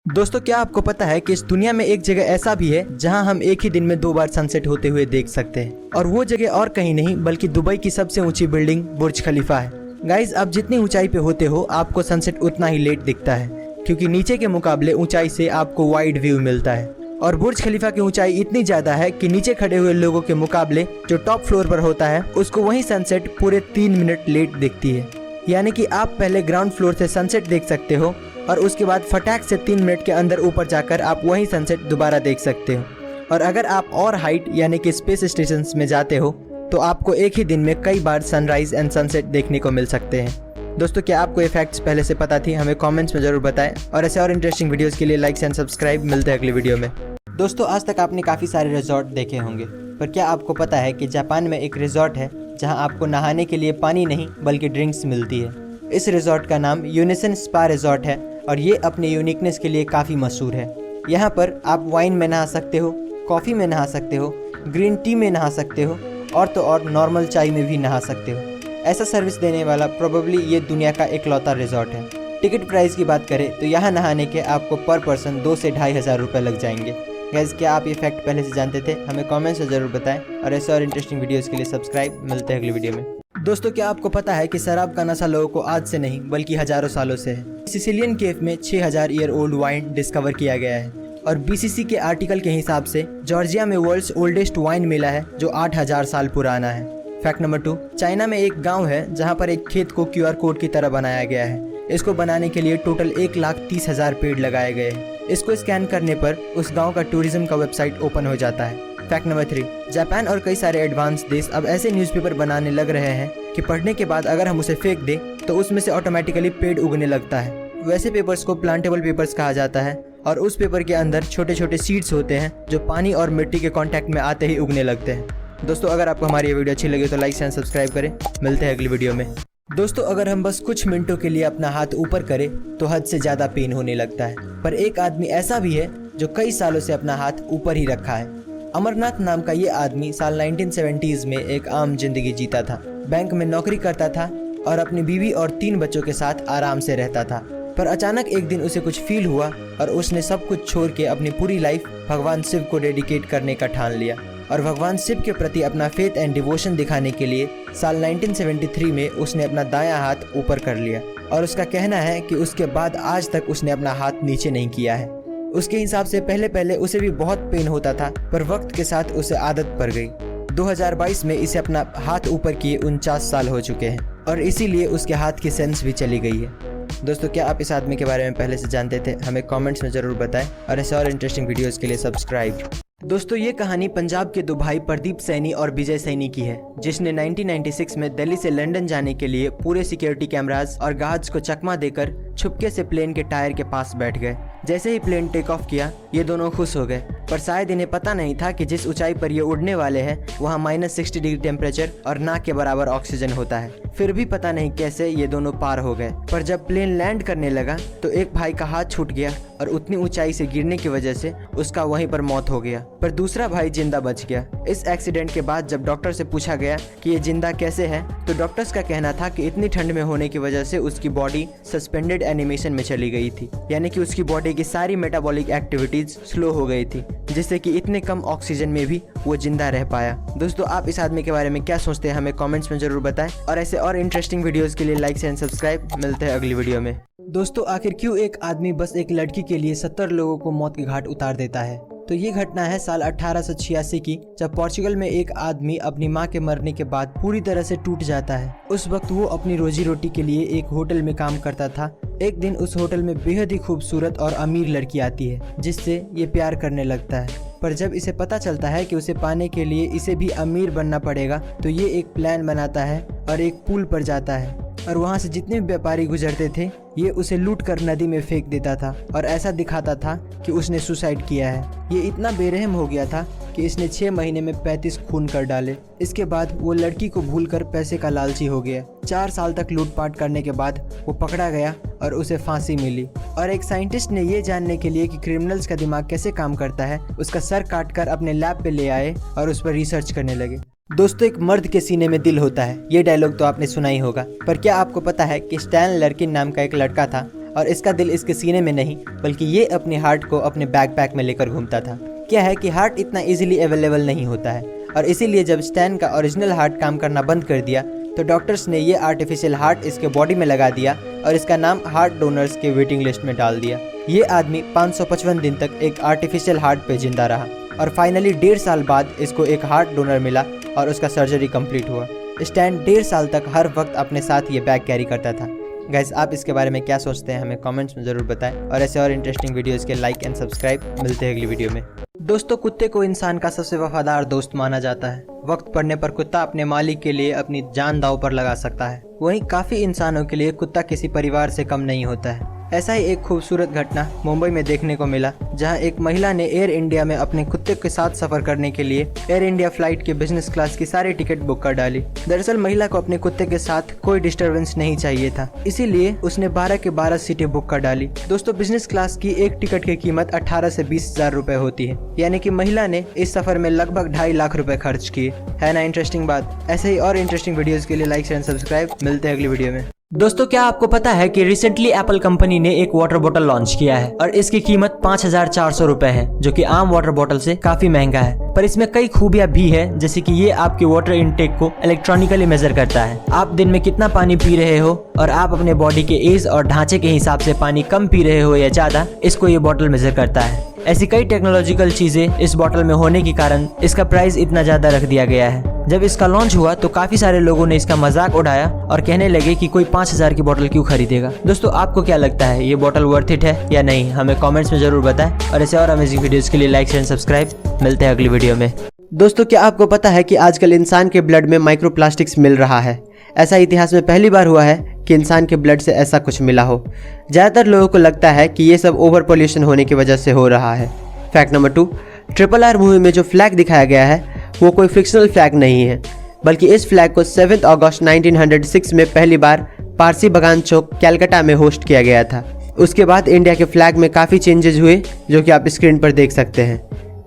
दोस्तों, क्या आपको पता है कि इस दुनिया में एक जगह ऐसा भी है जहां हम एक ही दिन में 2 बार सनसेट होते हुए देख सकते हैं, और वो जगह और कहीं नहीं बल्कि दुबई की सबसे ऊंची बिल्डिंग बुर्ज खलीफा है। गाइज, आप जितनी ऊंचाई पे होते हो आपको सनसेट उतना ही लेट दिखता है, क्योंकि नीचे के मुकाबले ऊंचाई से आपको वाइड व्यू मिलता है। और बुर्ज खलीफा की ऊंचाई इतनी ज्यादा है कि नीचे खड़े हुए लोगों के मुकाबले जो टॉप फ्लोर पर होता है उसको वही सनसेट पूरे 3 मिनट लेट दिखती है। यानी कि आप पहले ग्राउंड फ्लोर से सनसेट देख सकते हो और उसके बाद फटाक से 3 मिनट के अंदर ऊपर जाकर आप वही सनसेट दोबारा देख सकते हो। और अगर आप और हाइट यानी कि स्पेस स्टेशन में जाते हो तो आपको एक ही दिन में कई बार सनराइज एंड सनसेट देखने को मिल सकते हैं। दोस्तों, क्या आपको ये फैक्ट्स पहले से पता थी? हमें कमेंट्स में जरूर बताएं, और ऐसे और इंटरेस्टिंग वीडियोस के लिए लाइक एंड सब्सक्राइब। मिलते हैं अगली वीडियो में। दोस्तों, आज तक आपने काफ़ी सारे रिजॉर्ट देखे होंगे, पर क्या आपको पता है कि जापान में एक रिजॉर्ट है जहां आपको नहाने के लिए पानी नहीं बल्कि ड्रिंक्स मिलती है। इस रिजॉर्ट का नाम यूनिसन स्पा रिजॉर्ट है और ये अपने यूनिकनेस के लिए काफ़ी मशहूर है। यहाँ पर आप वाइन में नहा सकते हो, कॉफ़ी में नहा सकते हो, ग्रीन टी में नहा सकते हो और तो और नॉर्मल चाय में भी नहा सकते हो। ऐसा सर्विस देने वाला प्रोबेबली ये दुनिया का इकलौता रिजॉर्ट है। टिकट प्राइस की बात करें तो यहाँ नहाने के आपको पर पर्सन 2 से 2,500 रुपये लग जाएंगे। गैस, क्या आप ये फैक्ट पहले से जानते थे? हमें कमेंट्स में ज़रूर बताएं, और ऐसे और इंटरेस्टिंग वीडियोज़ के लिए सब्सक्राइब। मिलते हैं अगली वीडियो में। दोस्तों, क्या आपको पता है कि शराब का नशा लोगों को आज से नहीं बल्कि हजारों सालों से है। सिसिलियन केव में 6000 ईयर ओल्ड वाइन डिस्कवर किया गया है, और बीसीसी के आर्टिकल के हिसाब से जॉर्जिया में वर्ल्ड्स ओल्डेस्ट वाइन मिला है जो 8000 साल पुराना है। फैक्ट नंबर 2, चाइना में एक गांव है जहां पर एक खेत को QR कोड की तरह बनाया गया है। इसको बनाने के लिए टोटल 1,30,000 पेड़ लगाए गए हैं। इसको स्कैन करने पर उस गांव का टूरिज्म का वेबसाइट ओपन हो जाता है। फैक्ट नंबर 3, जापान और कई सारे एडवांस देश अब ऐसे न्यूज़पेपर बनाने लग रहे हैं कि पढ़ने के बाद अगर हम उसे फेंक दें तो उसमें से ऑटोमेटिकली पेड़ उगने लगता है। वैसे पेपर्स को प्लांटेबल पेपर्स कहा जाता है, और उस पेपर के अंदर छोटे छोटे सीड्स होते हैं जो पानी और मिट्टी के कांटेक्ट में आते ही उगने लगते हैं। दोस्तों, अगर आपको हमारी ये वीडियो अच्छी लगी तो लाइक एंड सब्सक्राइब करें। मिलते हैं अगली वीडियो में। दोस्तों, अगर हम बस कुछ मिनटों के लिए अपना हाथ ऊपर करें तो हद से ज़्यादा पेन होने लगता है, पर एक आदमी ऐसा भी है जो कई सालों से अपना हाथ ऊपर ही रखा है। अमरनाथ नाम का ये आदमी साल 1970s में एक आम जिंदगी जीता था। बैंक में नौकरी करता था और अपनी बीवी और 3 बच्चों के साथ आराम से रहता था। पर अचानक एक दिन उसे कुछ फील हुआ और उसने सब कुछ छोड़ के अपनी पूरी लाइफ भगवान शिव को डेडिकेट करने का ठान लिया। और भगवान शिव के प्रति अपना फेथ एंड डिवोशन दिखाने के लिए साल 1973 में उसने अपना दायां हाथ ऊपर कर लिया, और उसका कहना है कि उसके बाद आज तक उसने अपना हाथ नीचे नहीं किया है। उसके हिसाब से पहले पहले उसे भी बहुत पेन होता था, पर वक्त के साथ उसे आदत पड़ गई। 2022 में इसे अपना हाथ ऊपर किए 49 साल हो चुके हैं, और इसीलिए उसके हाथ की सेंस भी चली गई है। दोस्तों, क्या आप इस आदमी के बारे में पहले से जानते थे? हमें कमेंट्स में ज़रूर बताएं, और ऐसे और इंटरेस्टिंग वीडियोज़ के लिए सब्सक्राइब। दोस्तों, ये कहानी पंजाब के 2 भाई प्रदीप सैनी और विजय सैनी की है, जिसने 1996 में दिल्ली से लंदन जाने के लिए पूरे सिक्योरिटी कैमरास और गार्ड्स को चकमा देकर छुपके से प्लेन के टायर के पास बैठ गए। जैसे ही प्लेन टेक ऑफ किया, ये दोनों खुश हो गए, पर शायद इन्हें पता नहीं था कि जिस ऊंचाई पर ये उड़ने वाले हैं वहाँ -60 डिग्री टेम्परेचर और ना के बराबर ऑक्सीजन होता है। फिर भी पता नहीं कैसे ये दोनों पार हो गए। पर जब प्लेन लैंड करने लगा तो एक भाई का हाथ छूट गया और उतनी ऊंचाई से गिरने की वजह से उसका वहीं पर मौत हो गया, पर दूसरा भाई जिंदा बच गया। इस एक्सीडेंट के बाद जब डॉक्टर से पूछा गया कि ये जिंदा कैसे है, तो डॉक्टर्स का कहना था कि इतनी ठंड में होने की वजह से उसकी बॉडी सस्पेंडेड एनिमेशन में चली गई थी, यानी कि उसकी बॉडी की सारी मेटाबॉलिक एक्टिविटीज स्लो हो गई थी, जिससे कि इतने कम ऑक्सीजन में भी वो जिंदा रह पाया। दोस्तों, आप इस आदमी के बारे में क्या सोचते हैं? हमें कमेंट्स में जरूर बताएं, और ऐसे और इंटरेस्टिंग वीडियोस के लिए लाइक एंड सब्सक्राइब। मिलते हैं अगली वीडियो में। दोस्तों, आखिर क्यों एक आदमी बस एक लड़की के लिए 70 लोगों को मौत के घाट उतार देता है? तो ये घटना है साल 1886 की, जब पोर्चुगल में एक आदमी अपनी मां के मरने के बाद पूरी तरह से टूट जाता है। उस वक्त वो अपनी रोजी रोटी के लिए एक होटल में काम करता था। एक दिन उस होटल में बेहद ही खूबसूरत और अमीर लड़की आती है, जिससे ये प्यार करने लगता है। पर जब इसे पता चलता है कि उसे पाने के लिए इसे भी अमीर बनना पड़ेगा, तो ये एक प्लान बनाता है और एक पुल पर जाता है, और वहाँ से जितने भी व्यापारी गुजरते थे ये उसे लूट कर नदी में फेंक देता था और ऐसा दिखाता था कि उसने सुसाइड किया है। ये इतना बेरहम हो गया था कि इसने 6 महीने में 35 खून कर डाले। इसके बाद वो लड़की को भूलकर पैसे का लालची हो गया। 4 साल तक लूटपाट करने के बाद वो पकड़ा गया और उसे फांसी मिली। और एक साइंटिस्ट ने ये जानने के लिए कि क्रिमिनल्स का दिमाग कैसे काम करता है, उसका सर काटकर अपने लैब पे ले आए और उस पर रिसर्च करने लगे। दोस्तों, एक मर्द के सीने में दिल होता है, ये डायलॉग तो आपने सुना ही होगा। पर क्या आपको पता है कि स्टैन लर्किन नाम का एक लड़का था और इसका दिल इसके सीने में नहीं बल्कि ये अपने हार्ट को अपने बैकपैक में लेकर घूमता था। क्या है कि हार्ट इतना इजीली अवेलेबल नहीं होता है और इसीलिए जब स्टैन का ओरिजिनल हार्ट काम करना बंद कर दिया तो डॉक्टर्स ने ये आर्टिफिशियल हार्ट इसके बॉडी में लगा दिया और इसका नाम हार्ट डोनर्स के वेटिंग लिस्ट में डाल दिया। ये आदमी 555 दिन तक एक आर्टिफिशियल हार्ट पे जिंदा रहा और फाइनली 1.5 साल बाद इसको एक हार्ट डोनर मिला और उसका सर्जरी कंप्लीट हुआ। स्टैन 1.5 साल तक हर वक्त अपने साथ ये बैग कैरी करता था। गाइस, आप इसके बारे में क्या सोचते हैं हमें कमेंट्स में ज़रूर बताएं और ऐसे और इंटरेस्टिंग वीडियोस के लाइक एंड सब्सक्राइब। मिलते हैं अगली वीडियो में। दोस्तों, कुत्ते को इंसान का सबसे वफादार दोस्त माना जाता है। वक्त पड़ने पर कुत्ता अपने मालिक के लिए अपनी जान दांव पर लगा सकता है। वहीं काफ़ी इंसानों के लिए कुत्ता किसी परिवार से कम नहीं होता है। ऐसा ही एक खूबसूरत घटना मुंबई में देखने को मिला, जहां एक महिला ने एयर इंडिया में अपने कुत्ते के साथ सफर करने के लिए एयर इंडिया फ्लाइट के बिजनेस क्लास की सारी टिकट बुक कर डाली। दरअसल महिला को अपने कुत्ते के साथ कोई डिस्टरबेंस नहीं चाहिए था, इसीलिए उसने 12 के 12 सीटें बुक कर डाली। दोस्तों, बिजनेस क्लास की एक टिकट की कीमत 18 से 20 हजार रुपए होती है, यानी कि महिला ने इस सफर में लगभग 2.5 लाख रुपए खर्च किए। है ना इंटरेस्टिंग बात। ऐसे ही और इंटरेस्टिंग वीडियोस के लिए लाइक शेयर एंड सब्सक्राइब। मिलते हैं अगली वीडियो में। दोस्तों, क्या आपको पता है कि रिसेंटली एप्पल कंपनी ने एक वाटर बोतल लॉन्च किया है और इसकी कीमत 5400 रुपए है, जो कि आम वाटर बोतल से काफी महंगा है। पर इसमें कई खूबियां भी है, जैसे कि ये आपके वाटर इनटेक को इलेक्ट्रॉनिकली मेजर करता है। आप दिन में कितना पानी पी रहे हो और आप अपने बॉडी के एज और ढांचे के हिसाब से पानी कम पी रहे हो या ज्यादा, इसको ये बोतल मेजर करता है। ऐसी कई टेक्नोलॉजिकल चीजें इस बोतल में होने के कारण इसका प्राइस इतना ज्यादा रख दिया गया है। जब इसका लॉन्च हुआ तो काफी सारे लोगों ने इसका मजाक उड़ाया और कहने लगे कि कोई 5000 की बोतल क्यों खरीदेगा। दोस्तों, आपको क्या लगता है, ये बोतल वर्थ इट है या नहीं? हमें कमेंट्स में जरूर बताएं और ऐसे और अमेजिंग वीडियोस के लिए लाइक शेयर सब्सक्राइब। मिलते हैं अगली वीडियो में। दोस्तों, क्या आपको पता है कि आजकल इंसान के ब्लड में माइक्रोप्लास्टिक्स मिल रहा है? ऐसा इतिहास में पहली बार हुआ है कि इंसान के ब्लड से ऐसा कुछ मिला हो। ज़्यादातर लोगों को लगता है कि ये सब ओवर पॉल्यूशन होने की वजह से हो रहा है। फैक्ट नंबर 2, RRR मूवी में जो फ्लैग दिखाया गया है वो कोई फिक्शनल फ्लैग नहीं है, बल्कि इस फ्लैग को 7 अगस्त 1906 में पहली बार पारसी बगान चौक कैलकाटा में होस्ट किया गया था। उसके बाद इंडिया के फ्लैग में काफ़ी चेंजेस हुए, जो कि आप स्क्रीन पर देख सकते हैं।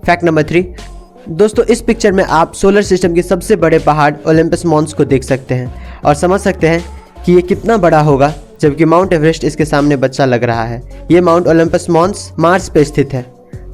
फैक्ट नंबर 3, दोस्तों, इस पिक्चर में आप सोलर सिस्टम के सबसे बड़े पहाड़ ओलंपस मॉन्स को देख सकते हैं और समझ सकते हैं कि ये कितना बड़ा होगा, जबकि माउंट एवरेस्ट इसके सामने बच्चा लग रहा है। ये माउंट ओलंपस मॉन्स मार्स पे स्थित है।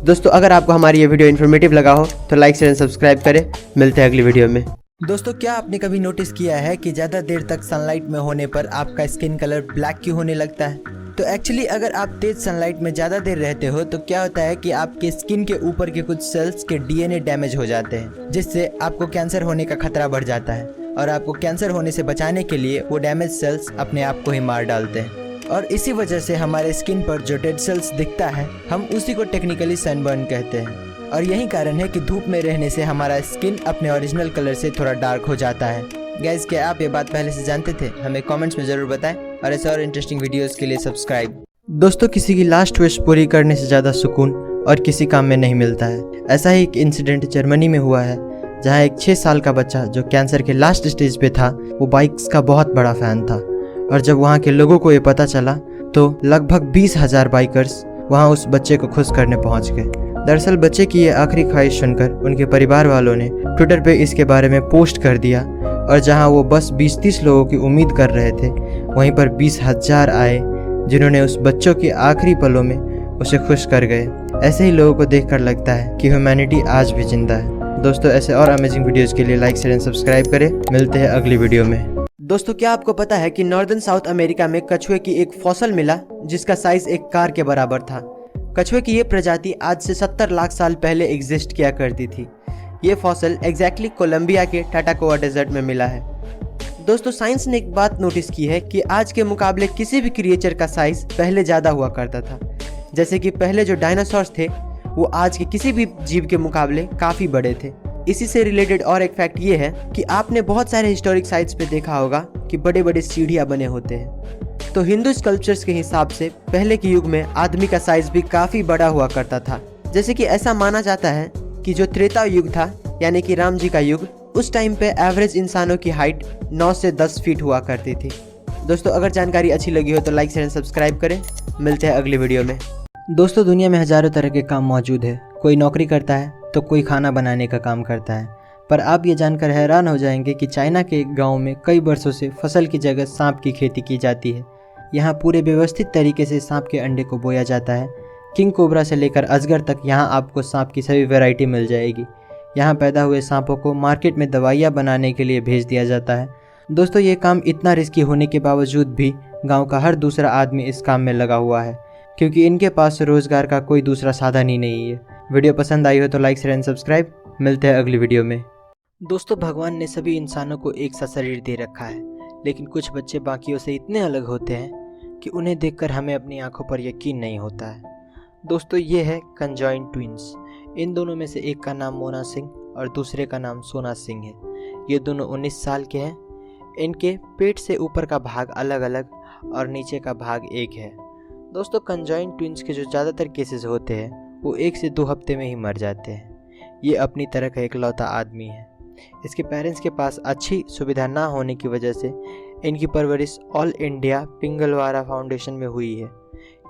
दोस्तों, अगर आपको हमारी ये वीडियो इन्फॉर्मेटिव लगा हो तो लाइक शेयर एंड सब्सक्राइब करें। मिलते हैं अगली वीडियो में। दोस्तों, क्या आपने कभी नोटिस किया है कि ज़्यादा देर तक सनलाइट में होने पर आपका स्किन कलर ब्लैक क्यों होने लगता है? तो एक्चुअली अगर आप तेज सनलाइट में ज़्यादा देर रहते हो तो क्या होता है कि आपके स्किन के ऊपर के कुछ सेल्स के DNA डैमेज हो जाते हैं, जिससे आपको कैंसर होने का खतरा बढ़ जाता है और आपको कैंसर होने से बचाने के लिए वो डैमेज सेल्स अपने आप को ही मार डालते हैं। और इसी वजह से हमारे स्किन पर जो डेड सेल्स दिखता है, हम उसी को टेक्निकली सनबर्न कहते हैं। और यही कारण है कि धूप में रहने से हमारा स्किन अपने ओरिजिनल कलर से थोड़ा डार्क हो जाता है। गाइस, क्या आप ये बात पहले से जानते थे? हमें कमेंट्स में ज़रूर बताएं और ऐसे और इंटरेस्टिंग वीडियोस के लिए सब्सक्राइब। दोस्तों, किसी की लास्ट विश पूरी करने से ज़्यादा सुकून और किसी काम में नहीं मिलता है। ऐसा ही एक इंसिडेंट जर्मनी में हुआ है, जहाँ एक 6 साल का बच्चा जो कैंसर के लास्ट स्टेज पे था, वो बाइक्स का बहुत बड़ा फ़ैन था। और जब वहाँ के लोगों को ये पता चला तो लगभग 20,000 बाइकर्स वहाँ उस बच्चे को खुश करने पहुँच गए। दरअसल बच्चे की ये आखिरी ख्वाहिश सुनकर उनके परिवार वालों ने ट्विटर पे इसके बारे में पोस्ट कर दिया और जहाँ वो बस 20-30 लोगों की उम्मीद कर रहे थे, वहीं पर 20,000 आए जिन्होंने उस बच्चों के आखिरी पलों में उसे खुश कर गए। ऐसे ही लोगों को देखकर लगता है कि ह्यूमैनिटी आज भी जिंदा है। दोस्तों, ऐसे और अमेजिंग वीडियोस के लिए लाइक शेयर एंड सब्सक्राइब करें। मिलते हैं अगली वीडियो में। दोस्तों, क्या आपको पता है कि नॉर्दर्न साउथ अमेरिका में कछुए की एक फॉसल मिला जिसका साइज एक कार के बराबर था। कछुए की ये प्रजाति आज से 70 लाख साल पहले एग्जिस्ट किया करती थी। ये फॉसल एग्जैक्टली कोलंबिया के टाटाकोआ डेजर्ट में मिला है। दोस्तों, साइंस ने एक बात नोटिस की है कि आज के मुकाबले किसी भी क्रिएचर का साइज पहले ज़्यादा हुआ करता था। जैसे कि पहले जो डायनासोर्स थे वो आज के किसी भी जीव के मुकाबले काफ़ी बड़े थे। इसी से रिलेटेड और एक फैक्ट ये है कि आपने बहुत सारे हिस्टोरिक साइट्स पे देखा होगा कि बड़े बड़े सीढ़ियाँ बने होते हैं। तो हिंदू स्कल्पचर्स के हिसाब से पहले के युग में आदमी का साइज भी काफ़ी बड़ा हुआ करता था। जैसे कि ऐसा माना जाता है कि जो त्रेता युग था, यानी कि राम जी का युग, उस टाइम पे एवरेज इंसानों की हाइट 9 से 10 फीट हुआ करती थी। दोस्तों, अगर जानकारी अच्छी लगी हो तो लाइक शेयर सब्सक्राइब करें। मिलते हैं अगली वीडियो में। दोस्तों, दुनिया में हज़ारों तरह के काम मौजूद है। कोई नौकरी करता है तो कोई खाना बनाने का काम करता है। पर आप ये जानकर हैरान हो जाएंगे कि चाइना के एक गांव में कई वर्षों से फसल की जगह सांप की खेती की जाती है। यहाँ पूरे व्यवस्थित तरीके से सांप के अंडे को बोया जाता है। किंग कोबरा से लेकर अजगर तक यहाँ आपको सांप की सभी वैरायटी मिल जाएगी। यहाँ पैदा हुए सांपों को मार्केट में दवाइयाँ बनाने के लिए भेज दिया जाता है। दोस्तों, ये काम इतना रिस्की होने के बावजूद भी गांव का हर दूसरा आदमी इस काम में लगा हुआ है, क्योंकि इनके पास रोजगार का कोई दूसरा साधन ही नहीं है। वीडियो पसंद आई हो तो लाइक शेयर एंड सब्सक्राइब। मिलते हैं अगली वीडियो में। दोस्तों, भगवान ने सभी इंसानों को एक सा शरीर दे रखा है, लेकिन कुछ बच्चे बाकियों से इतने अलग होते हैं कि उन्हें देखकर हमें अपनी आंखों पर यकीन नहीं होता है। दोस्तों, ये है कंजॉइंट ट्विंस। इन दोनों में से एक का नाम मोना सिंह और दूसरे का नाम सोना सिंह है। ये दोनों 19 साल के हैं। इनके पेट से ऊपर का भाग अलग अलग और नीचे का भाग एक है। दोस्तों, कंजॉइंट ट्विंस के जो ज़्यादातर केसेस होते हैं वो 1 से 2 हफ्ते में ही मर जाते हैं। ये अपनी तरह का इकलौता आदमी है। इसके पेरेंट्स के पास अच्छी सुविधा ना होने की वजह से इनकी परवरिश ऑल इंडिया पिंगलवारा फाउंडेशन में हुई है।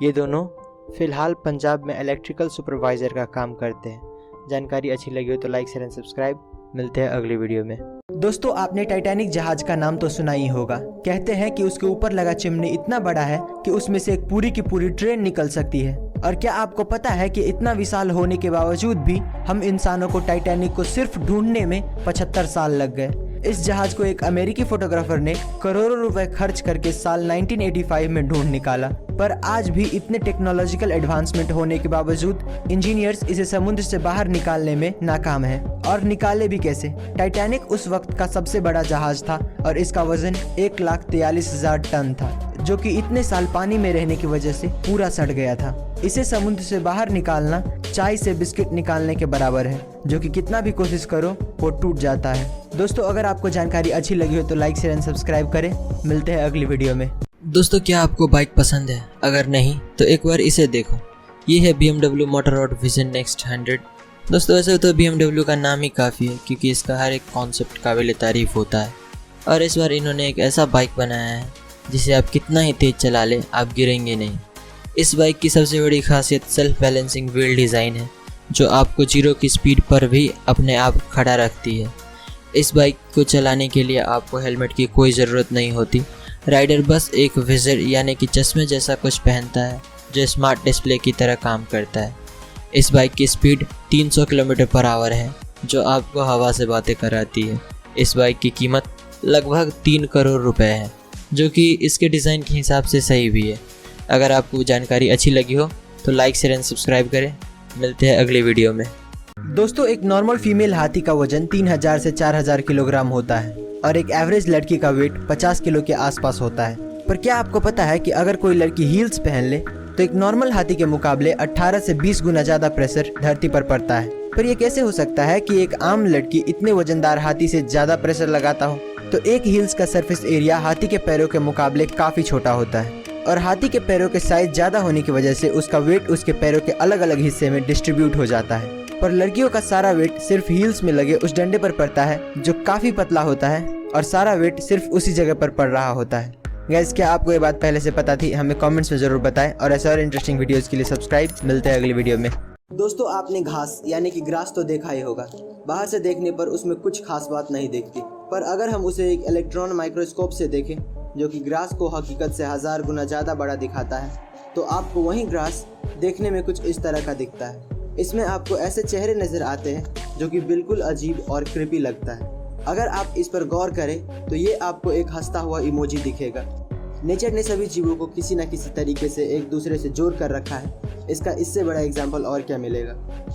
ये दोनों फ़िलहाल पंजाब में इलेक्ट्रिकल सुपरवाइज़र का काम करते हैं। जानकारी अच्छी लगी हो तो लाइक शेयर एंड सब्सक्राइब। मिलते हैं अगली वीडियो में। दोस्तों, आपने टाइटैनिक जहाज का नाम तो सुना ही होगा। कहते हैं कि उसके ऊपर लगा चिमनी इतना बड़ा है कि उसमें से एक पूरी की पूरी ट्रेन निकल सकती है। और क्या आपको पता है कि इतना विशाल होने के बावजूद भी हम इंसानों को टाइटैनिक को सिर्फ ढूंढने में 75 साल लग गए। इस जहाज को एक अमेरिकी फोटोग्राफर ने करोड़ों रुपए खर्च करके साल 1985 में ढूंढ निकाला, पर आज भी इतने टेक्नोलॉजिकल एडवांसमेंट होने के बावजूद इंजीनियर्स इसे समुद्र से बाहर निकालने में नाकाम हैं। और निकाले भी कैसे? टाइटैनिक उस वक्त का सबसे बड़ा जहाज था और इसका वजन 1,43,000 टन था, जो कि इतने साल पानी में रहने की वजह से पूरा सड़ गया था। इसे समुद्र से बाहर निकालना चाय से बिस्किट निकालने के बराबर है, जो कि कितना भी कोशिश करो वो टूट जाता है। दोस्तों, अगर आपको जानकारी अच्छी लगी हो तो लाइक शेयर एंड सब्सक्राइब करें। मिलते हैं अगली वीडियो में। दोस्तों, क्या आपको बाइक पसंद है? अगर नहीं तो एक बार इसे देखो। ये है BMW मोटररॉड विजन नेक्स्ट 100। दोस्तों, वैसे तो BMW का नाम ही काफ़ी है, क्योंकि इसका हर एक कॉन्सेप्ट काबिल तारीफ होता है। और इस बार इन्होंने एक ऐसा बाइक बनाया है जिसे आप कितना ही तेज़ चला ले आप गिरेंगे नहीं। इस बाइक की सबसे बड़ी खासियत सेल्फ बैलेंसिंग व्हील डिज़ाइन है, जो आपको 0 की स्पीड पर भी अपने आप खड़ा रखती है। इस बाइक को चलाने के लिए आपको हेलमेट की कोई ज़रूरत नहीं होती। राइडर बस एक विज़र यानी कि चश्मे जैसा कुछ पहनता है, जो स्मार्ट डिस्प्ले की तरह काम करता है। इस बाइक की स्पीड 300 किलोमीटर/आवर है, जो आपको हवा से बातें कराती है। इस बाइक की कीमत लगभग 3 करोड़ रुपए है, जो कि इसके डिज़ाइन के हिसाब से सही भी है। अगर आपको जानकारी अच्छी लगी हो तो लाइक शेयर एंड सब्सक्राइब करें। मिलते हैं अगली वीडियो में। दोस्तों, एक नॉर्मल फीमेल हाथी का वजन 3000 से 4000 किलोग्राम होता है और एक एवरेज लड़की का वेट 50 किलो के आसपास होता है। पर क्या आपको पता है कि अगर कोई लड़की हील्स पहन ले तो एक नॉर्मल हाथी के मुकाबले 18 से 20 गुना ज़्यादा प्रेशर धरती पर पड़ता है? पर यह कैसे हो सकता है कि एक आम लड़की इतने वजनदार हाथी से ज़्यादा प्रेशर लगाता हो? तो एक हील्स का सरफेस एरिया हाथी के पैरों के मुकाबले काफ़ी छोटा होता है, और हाथी के पैरों के साइज ज़्यादा होने की वजह से उसका वेट उसके पैरों के अलग अलग हिस्से में डिस्ट्रीब्यूट हो जाता है। पर लड़कियों का सारा वेट सिर्फ हील्स में लगे उस डंडे पर पड़ता है, जो काफ़ी पतला होता है, और सारा वेट सिर्फ उसी जगह पर पड़ रहा होता है। गाइस, क्या आपको ये बात पहले से पता थी? हमें कमेंट्स में ज़रूर बताएं, और ऐसे और इंटरेस्टिंग वीडियोज़ के लिए सब्सक्राइब। मिलते हैं अगली वीडियो में। दोस्तों, आपने घास यानी कि ग्रास तो देखा ही होगा। बाहर से देखने पर उसमें कुछ खास बात नहीं दिखती, पर अगर हम उसे एक इलेक्ट्रॉन माइक्रोस्कोप से देखें, जो कि ग्रास को हकीकत से 1000 गुना ज़्यादा बड़ा दिखाता है, तो आपको वही ग्रास देखने में कुछ इस तरह का दिखता है। इसमें आपको ऐसे चेहरे नज़र आते हैं जो कि बिल्कुल अजीब और क्रिपी लगता है। अगर आप इस पर गौर करें तो ये आपको एक हंसता हुआ इमोजी दिखेगा। नेचर ने सभी जीवों को किसी न किसी तरीके से एक दूसरे से जोड़ कर रखा है। इसका इससे बड़ा एग्जाम्पल और क्या मिलेगा?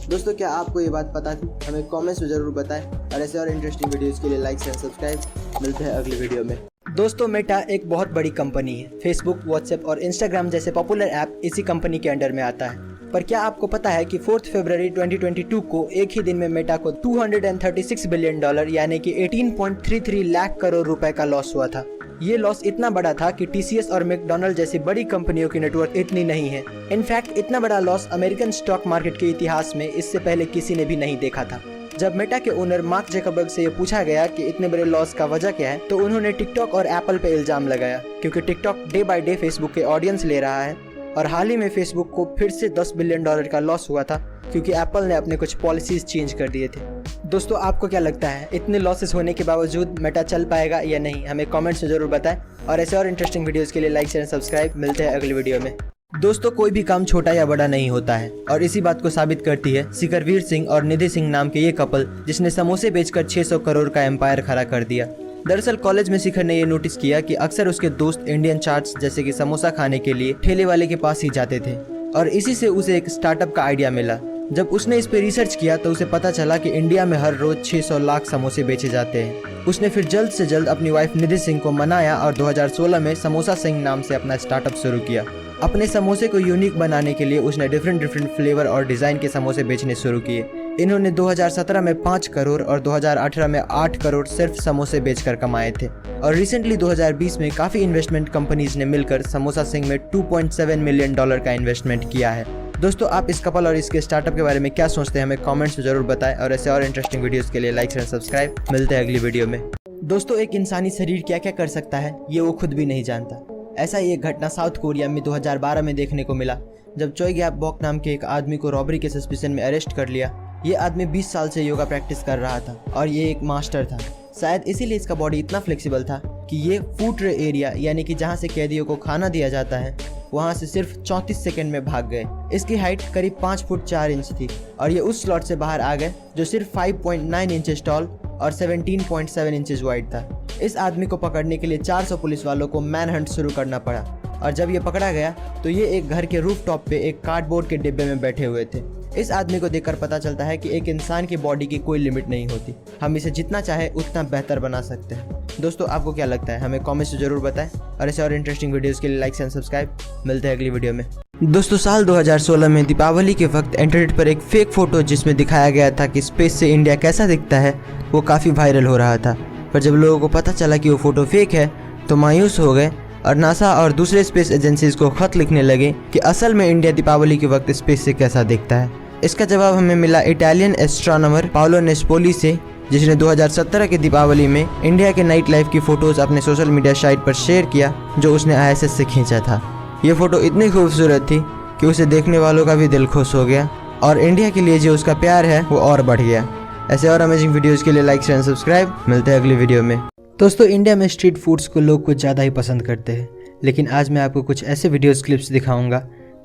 दोस्तों, क्या आपको ये बात पता थी? हमें कमेंट्स में ज़रूर बताएं, और ऐसे और इंटरेस्टिंग वीडियोज़ के लिए लाइक एंड सब्सक्राइब। मिलते हैं अगली वीडियो में। दोस्तों, मेटा एक बहुत बड़ी कंपनी है। फेसबुक, व्हाट्सएप और इंस्टाग्राम जैसे पॉपुलर ऐप इसी कंपनी के अंडर में आता है। पर क्या आपको पता है कि 4 फरवरी 2022 को एक ही दिन में मेटा को $236 बिलियन यानी कि 18.33 लाख करोड़ रुपए का लॉस हुआ था। ये लॉस इतना बड़ा था कि TCS और मैकडॉनल्ड जैसी बड़ी कंपनियों की नेटवर्क इतनी नहीं है। इनफैक्ट इतना बड़ा लॉस अमेरिकन स्टॉक मार्केट के इतिहास में इससे पहले किसी ने भी नहीं देखा था। जब मेटा के ओनर मार्क जकरबर्ग से ये पूछा गया कि इतने बड़े लॉस का वजह क्या है, तो उन्होंने टिकटॉक और एप्पल पे इल्जाम लगाया, क्योंकि TikTok day by day Facebook के ऑडियंस ले रहा है, और हाल ही में फेसबुक को फिर से $10 बिलियन का लॉस हुआ था, क्योंकि एप्पल ने अपने कुछ पॉलिसीज चेंज कर दिए थे। दोस्तों, आपको क्या लगता है, इतने लॉसेस होने के बावजूद मेटा चल पाएगा या नहीं? हमें कमेंट्स में ज़रूर बताएं, और ऐसे और इंटरेस्टिंग वीडियोस के लिए लाइक शेयर सब्सक्राइब। मिलते हैं अगली वीडियो में। दोस्तों, कोई भी काम छोटा या बड़ा नहीं होता है और इसी बात को साबित करती है शिखरवीर सिंह और निधि सिंह नाम के ये कपल, जिसने समोसे बेचकर 600 करोड़ का एम्पायर खड़ा कर दिया। दरअसल कॉलेज में शिखर ने ये नोटिस किया कि अक्सर उसके दोस्त इंडियन चाट्स जैसे कि समोसा खाने के लिए ठेले वाले के पास ही जाते थे और इसी से उसे एक स्टार्टअप का आइडिया मिला। जब उसने इस पे रिसर्च किया तो उसे पता चला कि इंडिया में हर रोज 600 लाख समोसे बेचे जाते हैं। उसने फिर जल्द से जल्द अपनी वाइफ निधि सिंह को मनाया और 2016 में समोसा सिंह नाम से अपना स्टार्टअप शुरू किया। अपने समोसे को यूनिक बनाने के लिए उसने डिफरेंट फ्लेवर और डिज़ाइन के समोसे बेचने शुरू किए। इन्होंने 2017 में 5 करोड़ और 2018 में 8 करोड़ सिर्फ समोसे बेचकर कमाए थे और रिसेंटली 2020 में काफ़ी इन्वेस्टमेंट कंपनीज ने मिलकर समोसा सिंह में $2.7 मिलियन का इन्वेस्टमेंट किया है। दोस्तों, आप इस कपल और इसके स्टार्टअप के बारे में क्या सोचते हैं, हमें कमेंट्स में जरूर बताएं और ऐसे और इंटरेस्टिंग वीडियोस के लिए लाइक शेयर सब्सक्राइब। मिलते हैं अगली वीडियो में। दोस्तों, एक इंसानी शरीर क्या क्या कर सकता है ये वो खुद भी नहीं जानता। ऐसा ही एक घटना साउथ कोरिया में 2012 में देखने को मिला, जब चोई गैप बॉक नाम के एक आदमी को रॉबरी के सस्पिशन में अरेस्ट कर लिया। ये आदमी 20 साल से योगा प्रैक्टिस कर रहा था और ये एक मास्टर था। शायद इसीलिए इसका बॉडी इतना फ्लेक्सिबल था कि ये फूड ट्रे एरिया यानी कि जहाँ से कैदियों को खाना दिया जाता है वहाँ से सिर्फ 34 सेकंड में भाग गए। इसकी हाइट करीब 5 फुट 4 इंच थी और ये उस स्लॉट से बाहर आ गए जो सिर्फ 5.9 इंचेस टॉल और 17.7 इंचेस वाइड था। इस आदमी को पकड़ने के लिए 400 पुलिस वालों को मैन हंट शुरू करना पड़ा और जब ये पकड़ा गया तो ये एक घर के रूफ टॉप पे एक कार्डबोर्ड के डिब्बे में बैठे हुए थे। इस आदमी को देखकर पता चलता है कि एक इंसान की बॉडी की कोई लिमिट नहीं होती, हम इसे जितना चाहे उतना बेहतर बना सकते हैं। दोस्तों, आपको क्या लगता है, हमें कमेंट्स में जरूर बताएं और ऐसे और इंटरेस्टिंग वीडियोस के लिए लाइक एंड सब्सक्राइब। मिलते हैं अगली वीडियो में। दोस्तों, साल 2016 में दीपावली के वक्त इंटरनेट पर एक फेक फोटो जिसमें दिखाया गया था कि स्पेस से इंडिया कैसा दिखता है वो काफ़ी वायरल हो रहा था। पर जब लोगों को पता चला कि वो फोटो फेक है तो मायूस हो गए और नासा और दूसरे स्पेस एजेंसीज को खत लिखने लगे कि असल में इंडिया दीपावली के वक्त स्पेस से कैसा दिखता है। इसका जवाब हमें मिला इटालियन एस्ट्रोनॉमर पाओलो नेस्पोली से, जिसने 2017 के दीपावली में इंडिया के नाइट लाइफ की फ़ोटोज़ अपने सोशल मीडिया साइट पर शेयर किया जो उसने ISS से खींचा था। ये फ़ोटो इतनी खूबसूरत थी कि उसे देखने वालों का भी दिल खुश हो गया और इंडिया के लिए जो उसका प्यार है वो और बढ़ गया। ऐसे और अमेजिंग वीडियोज़ के लिए लाइक शेयर सब्सक्राइब। मिलते हैं अगली वीडियो में। दोस्तों, इंडिया में स्ट्रीट फूड्स को लोग कुछ ज़्यादा ही पसंद करते हैं, लेकिन आज मैं आपको कुछ ऐसे वीडियोज़ क्लिप्स दिखाऊंगा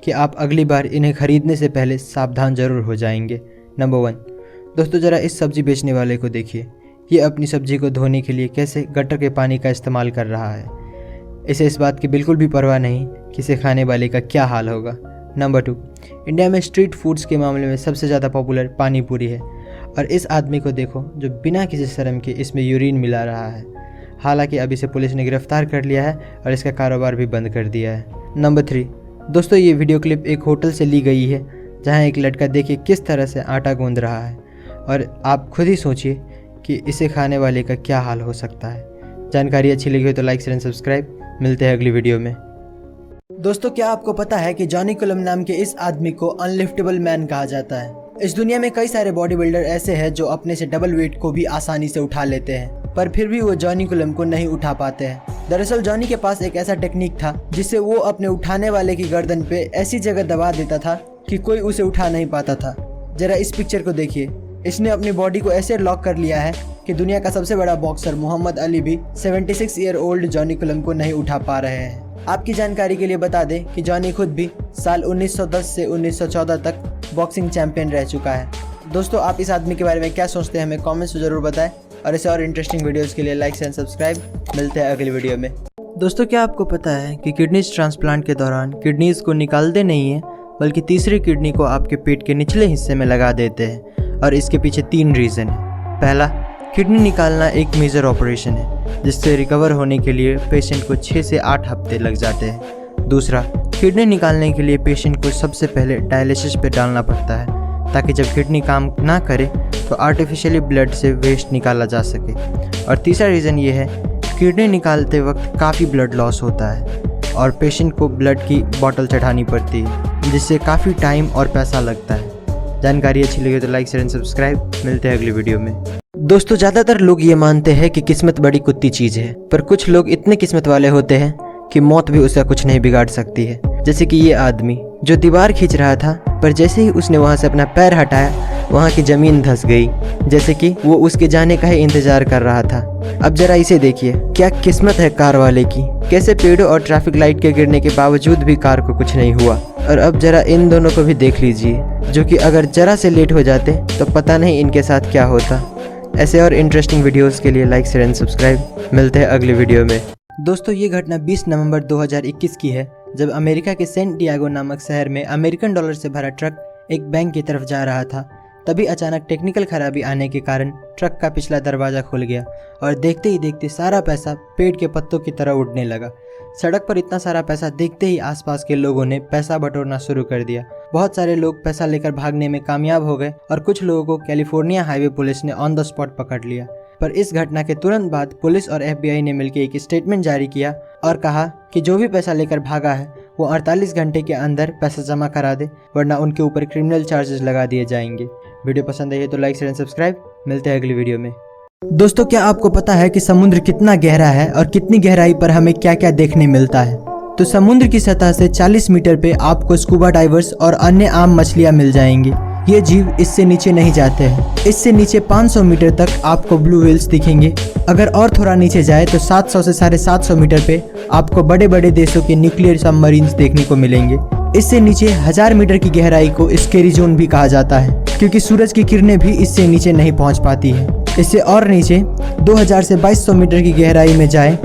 कि आप अगली बार इन्हें खरीदने से पहले सावधान जरूर हो जाएंगे। नंबर 1, दोस्तों ज़रा इस सब्जी बेचने वाले को देखिए। ये अपनी सब्जी को धोने के लिए कैसे गटर के पानी का इस्तेमाल कर रहा है। इसे इस बात की बिल्कुल भी परवाह नहीं कि इसे खाने वाले का क्या हाल होगा। नंबर 2, इंडिया में स्ट्रीट फूड्स के मामले में सबसे ज़्यादा पॉपुलर पानी पूरी है और इस आदमी को देखो जो बिना किसी शर्म के इसमें यूरिन मिला रहा है। हालांकि अब इसे पुलिस ने गिरफ्तार कर लिया है और इसका कारोबार भी बंद कर दिया है। नंबर 3, दोस्तों ये वीडियो क्लिप एक होटल से ली गई है जहां एक लड़का देखिए किस तरह से आटा गूंद रहा है और आप खुद ही सोचिए कि इसे खाने वाले का क्या हाल हो सकता है। जानकारी अच्छी लगी हो तो लाइक शेयर सब्सक्राइब। मिलते हैं अगली वीडियो में। दोस्तों, क्या आपको पता है कि जॉनी कुलम नाम के इस आदमी को अनलिफ्टेबल मैन कहा जाता है। इस दुनिया में कई सारे बॉडी बिल्डर ऐसे हैं जो अपने से डबल वेट को भी आसानी से उठा लेते हैं, पर फिर भी वो जॉनी कुलम को नहीं उठा पाते हैं। दरअसल जॉनी के पास एक ऐसा टेक्निक था जिससे वो अपने उठाने वाले की गर्दन पे ऐसी जगह दबा देता था कि कोई उसे उठा नहीं पाता था। जरा इस पिक्चर को देखिए। इसने अपनी बॉडी को ऐसे लॉक कर लिया है कि दुनिया का सबसे बड़ा बॉक्सर मोहम्मद अली भी 76 ईयर ओल्ड जॉनी कुलम को नहीं उठा पा रहे हैं। आपकी जानकारी के लिए बता दें कि जॉनी खुद भी साल 1910 से 1914 तक बॉक्सिंग चैंपियन रह चुका है। दोस्तों, आप इस आदमी के बारे में क्या सोचते हैं, हमें कमेंट्स में जरूर बताएं और ऐसे और इंटरेस्टिंग वीडियोस के लिए लाइक एंड सब्सक्राइब। मिलते हैं अगली वीडियो में। दोस्तों, क्या आपको पता है कि किडनीज ट्रांसप्लांट के दौरान किडनीज को निकालते नहीं हैं बल्कि तीसरी किडनी को आपके पेट के निचले हिस्से में लगा देते हैं और इसके पीछे 3 रीज़न है। पहला, किडनी निकालना एक मेजर ऑपरेशन है जिससे रिकवर होने के लिए पेशेंट को 6 से 8 हफ्ते लग जाते हैं। दूसरा, किडनी निकालने के लिए पेशेंट को सबसे पहले डायलिसिस पे डालना पड़ता है ताकि जब किडनी काम ना करे तो आर्टिफिशियली ब्लड से वेस्ट निकाला जा सके। और तीसरा रीज़न ये है, किडनी निकालते वक्त काफ़ी ब्लड लॉस होता है और पेशेंट को ब्लड की बोतल चढ़ानी पड़ती है जिससे काफ़ी टाइम और पैसा लगता है। जानकारी अच्छी लगी तो लाइक शेयर एंड सब्सक्राइब। मिलते हैं अगली वीडियो में। दोस्तों, ज़्यादातर लोग ये मानते हैं कि किस्मत बड़ी कुत्ती चीज़ है, पर कुछ लोग इतने किस्मत वाले होते हैं कि मौत भी उसका कुछ नहीं बिगाड़ सकती है। जैसे कि ये आदमी जो दीवार खींच रहा था, पर जैसे ही उसने वहाँ से अपना पैर हटाया वहाँ की जमीन धंस गई, जैसे कि वो उसके जाने का ही इंतजार कर रहा था। अब जरा इसे देखिए, क्या किस्मत है कार वाले की, कैसे पेड़ों और ट्रैफिक लाइट के गिरने के बावजूद भी कार को कुछ नहीं हुआ। और अब जरा इन दोनों को भी देख लीजिए, जो कि अगर जरा से लेट हो जाते तो पता नहीं इनके साथ क्या होता। ऐसे और इंटरेस्टिंग वीडियोस के लिए लाइक शेयर एंड सब्सक्राइब। मिलते हैं अगले वीडियो में। दोस्तों, ये घटना 20 नवंबर 2021 की है, जब अमेरिका के सेंट डिएगो नामक शहर में अमेरिकन डॉलर से भरा ट्रक एक बैंक की तरफ जा रहा था। तभी अचानक टेक्निकल खराबी आने के कारण ट्रक का पिछला दरवाज़ा खुल गया और देखते ही देखते सारा पैसा पेड़ के पत्तों की तरह उड़ने लगा। सड़क पर इतना सारा पैसा देखते ही आसपास के लोगों ने पैसा बटोरना शुरू कर दिया। बहुत सारे लोग पैसा लेकर भागने में कामयाब हो गए और कुछ लोगों को कैलिफोर्निया हाईवे पुलिस ने ऑन द स्पॉट पकड़ लिया। पर इस घटना के तुरंत बाद पुलिस और FBI ने मिलकर एक स्टेटमेंट जारी किया और कहा कि जो भी पैसा लेकर भागा है वो 48 घंटे के अंदर पैसा जमा करा दे, वरना उनके ऊपर क्रिमिनल चार्जेस लगा दिए जाएंगे। वीडियो पसंद आई है तो लाइक शेयर एंड सब्सक्राइब। मिलते हैं अगली वीडियो में। दोस्तों, क्या आपको पता है कि समुद्र कितना गहरा है और कितनी गहराई पर हमें क्या क्या देखने मिलता है? तो समुद्र की सतह से 40 मीटर पे आपको स्कूबा डाइवर्स और अन्य आम मछलियां मिल जाएंगी। ये जीव इससे नीचे नहीं जाते हैं। इससे नीचे 500 मीटर तक आपको ब्लू व्हेल्स दिखेंगे। अगर और थोड़ा नीचे जाए तो 700 से 750 मीटर पे आपको बड़े बड़े देशों के न्यूक्लियर सबमरीन्स देखने को मिलेंगे। इससे नीचे 1000 मीटर की गहराई को स्केरी जोन भी कहा जाता है, क्योंकि सूरज की किरणें भी इससे नीचे नहीं पहुंच पाती है। इससे और नीचे 2000 से 2200 मीटर की गहराई में जाए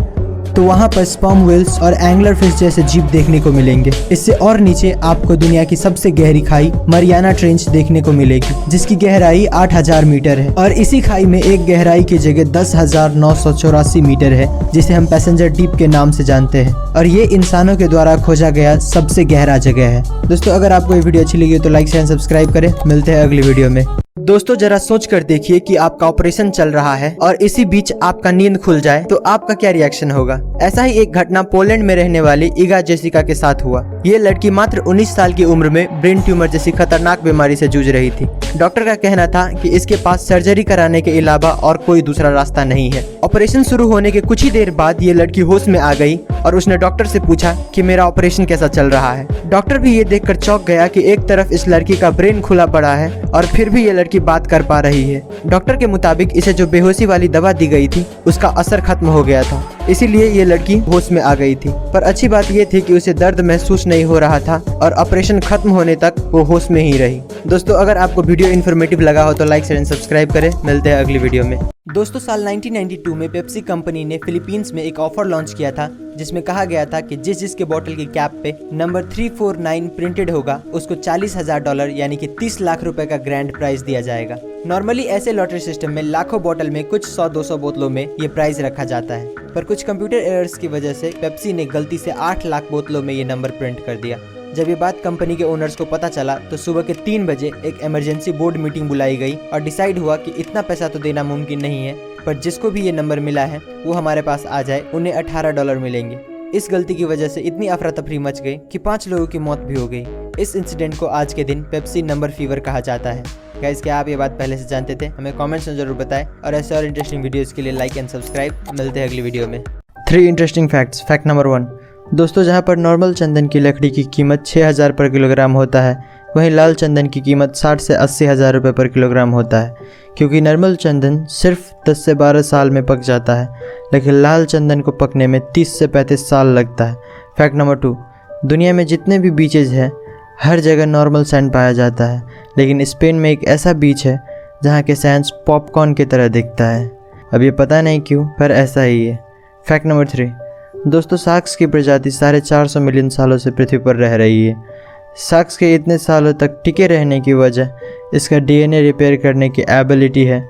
तो वहाँ पर स्पर्म व्हेल्स और एंगलर फिश जैसे जीव देखने को मिलेंगे। इससे और नीचे आपको दुनिया की सबसे गहरी खाई मरियाना ट्रेंच देखने को मिलेगी, जिसकी गहराई 8000 मीटर है। और इसी खाई में एक गहराई की जगह 10,984 मीटर है, जिसे हम पैसेंजर डीप के नाम से जानते हैं। और ये इंसानों के द्वारा खोजा गया सबसे गहरा जगह है। दोस्तों, अगर आपको ये वीडियो अच्छी लगी तो लाइक शेयर सब्सक्राइब करें। मिलते हैं अगली वीडियो में। दोस्तों, जरा सोच कर देखिए कि आपका ऑपरेशन चल रहा है और इसी बीच आपका नींद खुल जाए तो आपका क्या रिएक्शन होगा। ऐसा ही एक घटना पोलैंड में रहने वाली इगा जेसिका के साथ हुआ। ये लड़की मात्र 19 साल की उम्र में ब्रेन ट्यूमर जैसी खतरनाक बीमारी से जूझ रही थी। डॉक्टर का कहना था कि इसके पास सर्जरी कराने के अलावा और कोई दूसरा रास्ता नहीं है। ऑपरेशन शुरू होने के कुछ ही देर बाद ये लड़की होश में आ गई और उसने डॉक्टर से पूछा कि मेरा ऑपरेशन कैसा चल रहा है। डॉक्टर भी ये देखकर चौंक गया कि एक तरफ इस लड़की का ब्रेन खुला पड़ा है और फिर भी ये लड़की बात कर पा रही है। डॉक्टर के मुताबिक इसे जो बेहोशी वाली दवा दी गई थी उसका असर खत्म हो गया था, इसीलिए ये लड़की होश में आ गई थी। पर अच्छी बात ये थी कि उसे दर्द महसूस नहीं हो रहा था और ऑपरेशन खत्म होने तक वो होश में ही रही। दोस्तों, अगर आपको वीडियो इन्फॉर्मेटिव लगा हो तो लाइक शेयर एंड सब्सक्राइब करें। मिलते हैं अगली वीडियो में। दोस्तों, साल 1992 में पेप्सी कंपनी ने फिलीपींस में एक ऑफर लॉन्च किया था, जिसमें कहा गया था कि जिसके बोतल की कैप पे नंबर 349 प्रिंटेड होगा उसको $40,000 यानी कि 30 लाख रुपए का ग्रैंड प्राइज दिया जाएगा। नॉर्मली ऐसे लॉटरी सिस्टम में लाखों बोतल में कुछ 100-200 बोतलों में ये प्राइज रखा जाता है, पर कुछ कंप्यूटर एरर्स की वजह से पेप्सी ने गलती से 8 लाख बोतलों में ये नंबर प्रिंट कर दिया। जब ये बात कंपनी के ओनर्स को पता चला तो सुबह के 3 बजे एक इमरजेंसी बोर्ड मीटिंग बुलाई गई और डिसाइड हुआ कि इतना पैसा तो देना मुमकिन नहीं है, पर जिसको भी ये नंबर मिला है वो हमारे पास आ जाए, उन्हें $18 मिलेंगे। इस गलती की वजह से इतनी अफरा तफरी मच गई कि 5 लोगों की मौत भी हो गई। इस इंसिडेंट को आज के दिन पेप्सी नंबर फीवर कहा जाता है। गाइस, क्या आप ये बात पहले से जानते थे? हमें कमेंट्स में जरूर बताएं और ऐसे और इंटरेस्टिंग वीडियोस के लिए लाइक एंड सब्सक्राइब। मिलते हैं अगली वीडियो में। 3 इंटरेस्टिंग फैक्ट्स। Fact number 1। दोस्तों, जहां पर नॉर्मल चंदन की लकड़ी की कीमत 6000 पर किलोग्राम होता है, वहीं लाल चंदन की कीमत 60 से 80 हज़ार रुपये पर किलोग्राम होता है, क्योंकि नॉर्मल चंदन सिर्फ 10 से 12 साल में पक जाता है, लेकिन लाल चंदन को पकने में 30 से 35 साल लगता है। Fact number 2। दुनिया में जितने भी बीचेज हैं हर जगह नॉर्मल सैंड पाया जाता है, लेकिन स्पेन में एक ऐसा बीच है जहाँ के सैंड पॉपकॉर्न की तरह दिखता है। अब ये पता नहीं क्यों, पर ऐसा ही है। Fact number 3। दोस्तों, शार्क्स की प्रजाति 450 मिलियन सालों से पृथ्वी पर रह रही है। शार्क्स के इतने सालों तक टिके रहने की वजह इसका DNA रिपेयर करने की एबिलिटी है,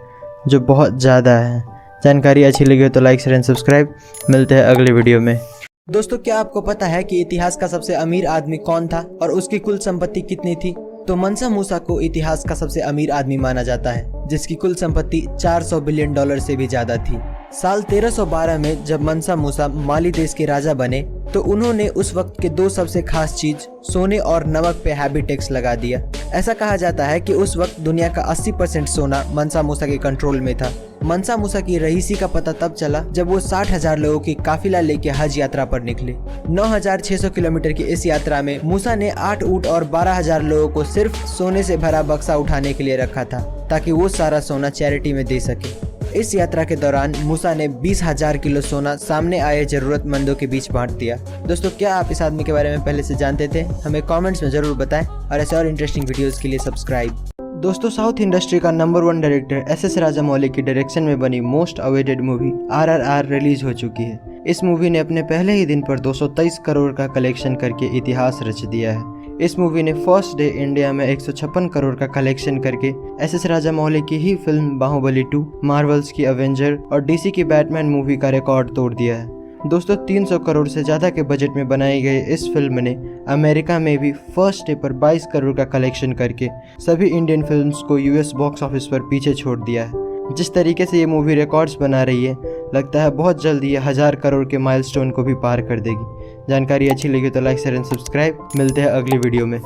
जो बहुत ज़्यादा है। जानकारी अच्छी लगी हो तो लाइक शेयर एंड सब्सक्राइब। मिलते हैं अगले वीडियो में। दोस्तों, क्या आपको पता है कि इतिहास का सबसे अमीर आदमी कौन था और उसकी कुल संपत्ति कितनी थी? तो मनसा मूसा को इतिहास का सबसे अमीर आदमी माना जाता है, जिसकी कुल संपत्ति $400 बिलियन से भी ज्यादा थी। साल 1312 में जब मनसा मूसा माली देश के राजा बने तो उन्होंने उस वक्त के दो सबसे खास चीज सोने और नमक पे हैवी टैक्स लगा दिया। ऐसा कहा जाता है कि उस वक्त दुनिया का 80% सोना मनसा मूसा के कंट्रोल में था। मनसा मूसा की रईसी का पता तब चला जब वो 60,000 लोगों की काफिला लेके हज यात्रा पर निकले। 9,600 किलोमीटर की इस यात्रा में मूसा ने 8 ऊंट और 12,000 लोगों को सिर्फ सोने से भरा बक्सा उठाने के लिए रखा था ताकि वो सारा सोना चैरिटी में दे सके। इस यात्रा के दौरान मूसा ने 20,000 किलो सोना सामने आए जरूरतमंदों के बीच बांट दिया। दोस्तों, क्या आप इस आदमी के बारे में पहले से जानते थे? हमें कमेंट्स में जरूर बताएं और ऐसे और इंटरेस्टिंग वीडियोस के लिए सब्सक्राइब। दोस्तों, साउथ इंडस्ट्री का नंबर 1 डायरेक्टर एस.एस. राजामौली की डायरेक्शन में बनी most awaited movie RRR release हो चुकी है। इस मूवी ने अपने पहले ही दिन पर 223 करोड़ का कलेक्शन करके इतिहास रच दिया है। इस मूवी ने फर्स्ट डे इंडिया में 156 करोड़ का कलेक्शन करके एस.एस. राजामौली की ही फिल्म बाहुबली 2, मार्वल्स की अवेंजर और DC की बैटमैन मूवी का रिकॉर्ड तोड़ दिया है। दोस्तों, 300 करोड़ से ज़्यादा के बजट में बनाई गई इस फिल्म ने अमेरिका में भी फर्स्ट डे पर 22 करोड़ का कलेक्शन करके सभी इंडियन फिल्म्स को US बॉक्स ऑफिस पर पीछे छोड़ दिया है। जिस तरीके से ये मूवी रिकॉर्ड्स बना रही है, लगता है बहुत जल्द ये 1000 करोड़ के माइलस्टोन को भी पार कर देगी। जानकारी अच्छी लगी तो लाइक शेयर एंड सब्सक्राइब। मिलते हैं अगली वीडियो में।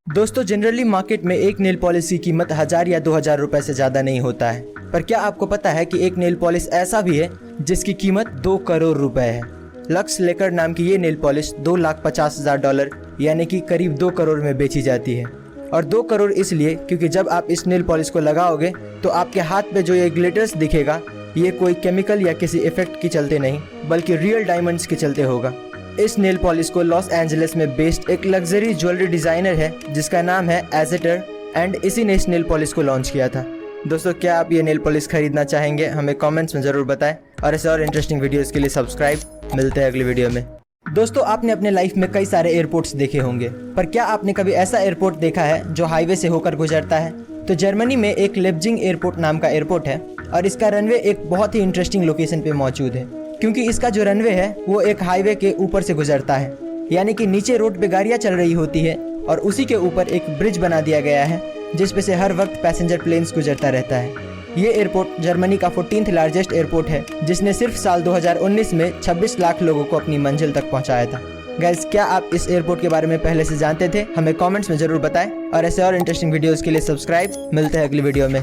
दोस्तों, जनरली मार्केट में एक नेल पॉलिश की कीमत 1000 या 2000 रुपए से ज़्यादा नहीं होता है, पर क्या आपको पता है कि एक नेल पॉलिश ऐसा भी है जिसकी कीमत 2 करोड़ रुपए है। लक्स लेकर नाम की ये नेल पॉलिश $2,50,000 यानी कि करीब 2 करोड़ में बेची जाती है। और 2 करोड़ इसलिए क्योंकि जब आप इस नेल पॉलिश को लगाओगे तो आपके हाथ पे जो ये ग्लिटर्स दिखेगा, ये कोई केमिकल या किसी इफेक्ट के चलते नहीं बल्कि रियल डायमंड्स के चलते होगा। इस नेल पॉलिश को लॉस एंजलिस में बेस्ड एक लग्जरी ज्वेलरी डिजाइनर है जिसका नाम है एजेटर, एंड इसी ने इस नेल पॉलिश को लॉन्च किया था। दोस्तों, क्या आप ये नेल पॉलिश खरीदना चाहेंगे? हमें कमेंट्स में जरूर बताएं और ऐसे और इंटरेस्टिंग वीडियोस के लिए सब्सक्राइब। मिलते हैं अगली वीडियो में। दोस्तों, आपने अपने लाइफ में कई सारे एयरपोर्ट्स देखे होंगे, पर क्या आपने कभी ऐसा एयरपोर्ट देखा है जो हाईवे से होकर गुजरता है? तो जर्मनी में एक लेप्जिग एयरपोर्ट नाम का एयरपोर्ट है और इसका रनवे एक बहुत ही इंटरेस्टिंग लोकेशन पे मौजूद है, क्योंकि इसका जो रनवे है वो एक हाईवे के ऊपर से गुजरता है। यानी कि नीचे रोड पे गाड़ियाँ चल रही होती है और उसी के ऊपर एक ब्रिज बना दिया गया है जिस पे से हर वक्त पैसेंजर प्लेन्स गुजरता रहता है। ये एयरपोर्ट जर्मनी का 14th लार्जेस्ट एयरपोर्ट है जिसने सिर्फ साल 2019 में 26 लाख लोगों को अपनी मंजिल तक पहुंचाया था। गाइस, क्या आप इस एयरपोर्ट के बारे में पहले से जानते थे? हमें कमेंट्स में जरूर बताएं और ऐसे और इंटरेस्टिंग वीडियोस के लिए सब्सक्राइब। मिलते हैं अगली वीडियो में।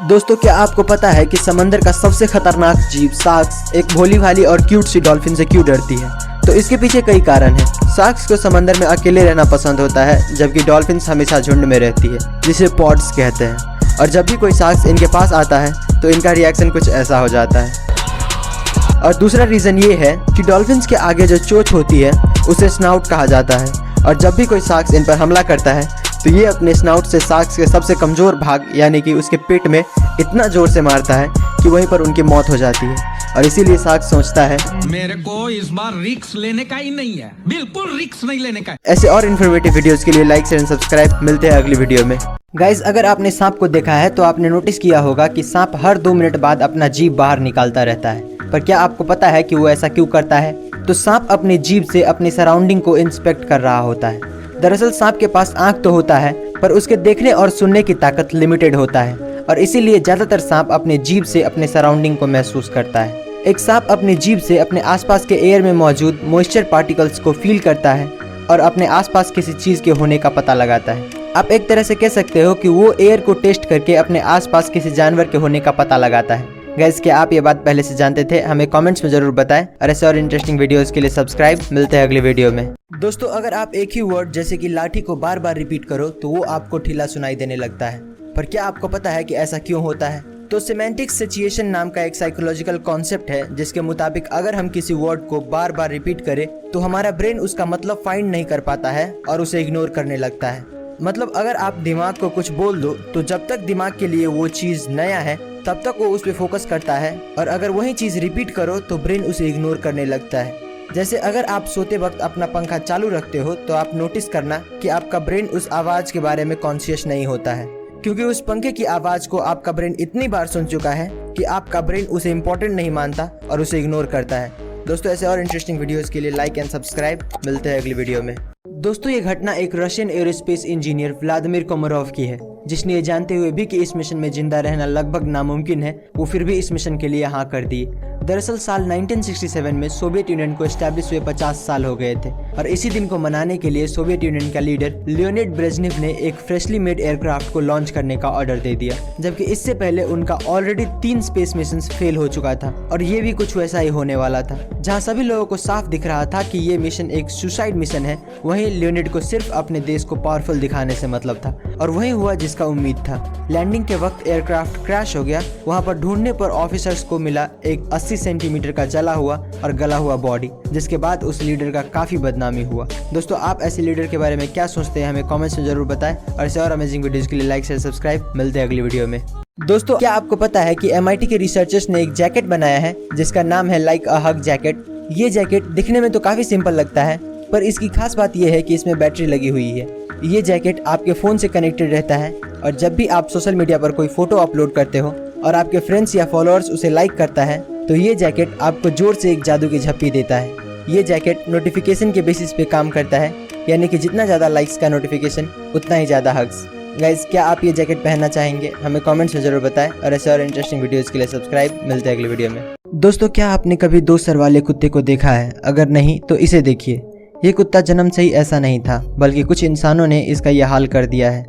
दोस्तों, क्या आपको पता है कि समंदर का सबसे खतरनाक जीव शार्क्स एक भोली भाली और क्यूट सी डॉल्फिन से क्यों डरती है? तो इसके पीछे कई कारण हैं। शार्क्स को समंदर में अकेले रहना पसंद होता है, जबकि डॉल्फिन्स हमेशा झुंड में रहती है, जिसे पॉड्स कहते हैं। और जब भी कोई शार्क्स इनके पास आता है तो इनका रिएक्शन कुछ ऐसा हो जाता है। और दूसरा रीज़न ये है कि डॉल्फिन्स के आगे जो चोंच होती है उसे स्नाउट कहा जाता है, और जब भी कोई शार्क्स इन पर हमला करता है तो ये अपने स्नाउट से शार्क्स के सबसे कमज़ोर भाग यानी कि उसके पेट में इतना ज़ोर से मारता है कि वहीं पर उनकी मौत हो जाती है। और इसीलिए शार्क सोचता है मेरे को इस बार रिस्क लेने का ही नहीं है, बिल्कुल रिस्क नहीं लेने का। ऐसे और इन्फॉर्मेटिव वीडियोस के लिए लाइक शेयर एंड सब्सक्राइब। मिलते हैं अगली वीडियो में। गाइज, अगर आपने सांप को देखा है तो आपने नोटिस किया होगा कि सांप हर 2 मिनट बाद अपना जीभ बाहर निकालता रहता है, पर क्या आपको पता है कि वो ऐसा क्यों करता है? तो सांप अपनी जीभ से अपनी सराउंडिंग को इंस्पेक्ट कर रहा होता है। दरअसल सांप के पास आंख तो होता है, पर उसके देखने और सुनने की ताकत लिमिटेड होता है, और इसीलिए ज्यादातर सांप अपने जीभ से अपने सराउंडिंग को महसूस करता है। एक सांप अपनी जीभ से अपने आसपास के एयर में मौजूद मॉइस्चर पार्टिकल्स को फील करता है और अपने आसपास किसी चीज के होने का पता लगाता है। आप एक तरह से कह सकते हो कि वो एयर को टेस्ट करके अपने आसपास किसी जानवर के होने का पता लगाता है। गाइस, क्या आप ये बात पहले से जानते थे? हमें कमेंट्स में जरूर बताएं और ऐसे और इंटरेस्टिंग वीडियोस के लिए सब्सक्राइब। मिलते हैं अगली वीडियो में। दोस्तों, अगर आप एक ही वर्ड जैसे कि लाठी को बार बार रिपीट करो तो वो आपको ढीला सुनाई देने लगता है, पर क्या आपको पता है कि ऐसा क्यों होता है? तो सिमेंटिक सिचुएशन नाम का एक साइकोलॉजिकल कॉन्सेप्ट है जिसके मुताबिक अगर हम किसी वर्ड को बार बार रिपीट करें तो हमारा ब्रेन उसका मतलब फाइंड नहीं कर पाता है और उसे इग्नोर करने लगता है। मतलब अगर आप दिमाग को कुछ बोल दो तो जब तक दिमाग के लिए वो चीज नया है तब तक वो उस पर फोकस करता है, और अगर वही चीज रिपीट करो तो ब्रेन उसे इग्नोर करने लगता है। जैसे अगर आप सोते वक्त अपना पंखा चालू रखते हो तो आप नोटिस करना कि आपका ब्रेन उस आवाज के बारे में कॉन्शियस नहीं होता है, क्योंकि उस पंखे की आवाज को आपका ब्रेन इतनी बार सुन चुका है कि आपका ब्रेन उसे इम्पोर्टेंट नहीं मानता और उसे इग्नोर करता है। दोस्तों, ऐसे और इंटरेस्टिंग वीडियोस के लिए लाइक एंड सब्सक्राइब। मिलते हैं अगली वीडियो में। दोस्तों, ये घटना एक Russian aerospace engineer Vladimir Komarov की है। जिसने ये जानते हुए भी कि इस मिशन में जिंदा रहना लगभग नामुमकिन है, वो फिर भी इस मिशन के लिए हाँ कर दी। दरअसल साल 1967 में सोवियत यूनियन को एस्टैब्लिश हुए 50 साल हो गए थे और इसी दिन को मनाने के लिए सोवियत यूनियन का लीडर लियोनिड ब्रेजनेव ने एक फ्रेशली मेड एयरक्राफ्ट को लॉन्च करने का ऑर्डर दे दिया, जबकि इससे पहले उनका ऑलरेडी 3 स्पेस मिशन फेल हो चुका था और ये भी कुछ वैसा ही होने वाला था। जहाँ सभी लोगों को साफ दिख रहा था कि ये मिशन एक सुसाइड मिशन है, वहीं लियोनिड को सिर्फ अपने देश को पावरफुल दिखाने से मतलब था और वही हुआ जिसका उम्मीद था। लैंडिंग के वक्त एयरक्राफ्ट क्रैश हो गया। वहाँ पर ढूंढने पर ऑफिसर्स को मिला एक 80 सेंटीमीटर का जला हुआ और गला हुआ बॉडी, जिसके बाद उस लीडर का काफी बदनामी हुआ। दोस्तों, आप ऐसे लीडर के बारे में क्या सोचते हैं हमें कमेंट्स में जरूर बताएं और ऐसे और अमेजिंग वीडियोस के लिए लाइक शेयर सब्सक्राइब। मिलते हैं अगली वीडियो में। दोस्तों, क्या आपको पता है कि MIT के रिसर्चर्स ने एक जैकेट बनाया है जिसका नाम है लाइक अ हग जैकेट। ये जैकेट दिखने में तो काफी सिंपल लगता है, पर इसकी खास बात यह है कि इसमें बैटरी लगी हुई है। ये जैकेट आपके फ़ोन से कनेक्टेड रहता है और जब भी आप सोशल मीडिया पर कोई फोटो अपलोड करते हो और आपके फ्रेंड्स या फॉलोअर्स उसे लाइक करता है तो ये जैकेट आपको जोर से एक जादू की झप्पी देता है। ये जैकेट नोटिफिकेशन के बेसिस पे काम करता है, यानी कि जितना ज़्यादा लाइक्स का नोटिफिकेशन उतना ही ज़्यादा हग्स। गाइस, क्या आप ये जैकेट पहनना चाहेंगे? हमें कमेंट्स में जरूर बताएं और ऐसे और इंटरेस्टिंग वीडियोस के लिए सब्सक्राइब। मिलते हैं अगली वीडियो में। दोस्तों, क्या आपने कभी 2 सर वाले कुत्ते को देखा है? अगर नहीं तो इसे देखिए। ये कुत्ता जन्म से ही ऐसा नहीं था, बल्कि कुछ इंसानों ने इसका यह हाल कर दिया है।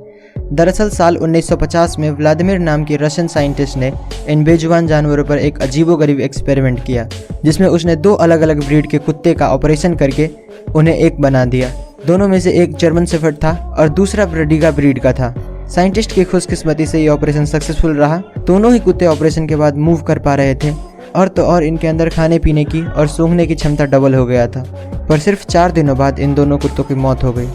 दरअसल साल 1950 में व्लादिमीर नाम के रशियन साइंटिस्ट ने इन बेजुबान जानवरों पर एक अजीबोगरीब एक्सपेरिमेंट किया, जिसमें उसने 2 अलग अलग ब्रीड के कुत्ते का ऑपरेशन करके उन्हें एक बना दिया। दोनों में से एक जर्मन शेफर्ड था और दूसरा ब्रडीगा ब्रीड का था। साइंटिस्ट की खुशकिस्मती से ये ऑपरेशन सक्सेसफुल रहा। दोनों ही कुत्ते ऑपरेशन के बाद मूव कर पा रहे थे और तो और इनके अंदर खाने पीने की और सूंघने की क्षमता डबल हो गया था। पर सिर्फ 4 दिनों बाद इन दोनों कुत्तों की मौत हो गई।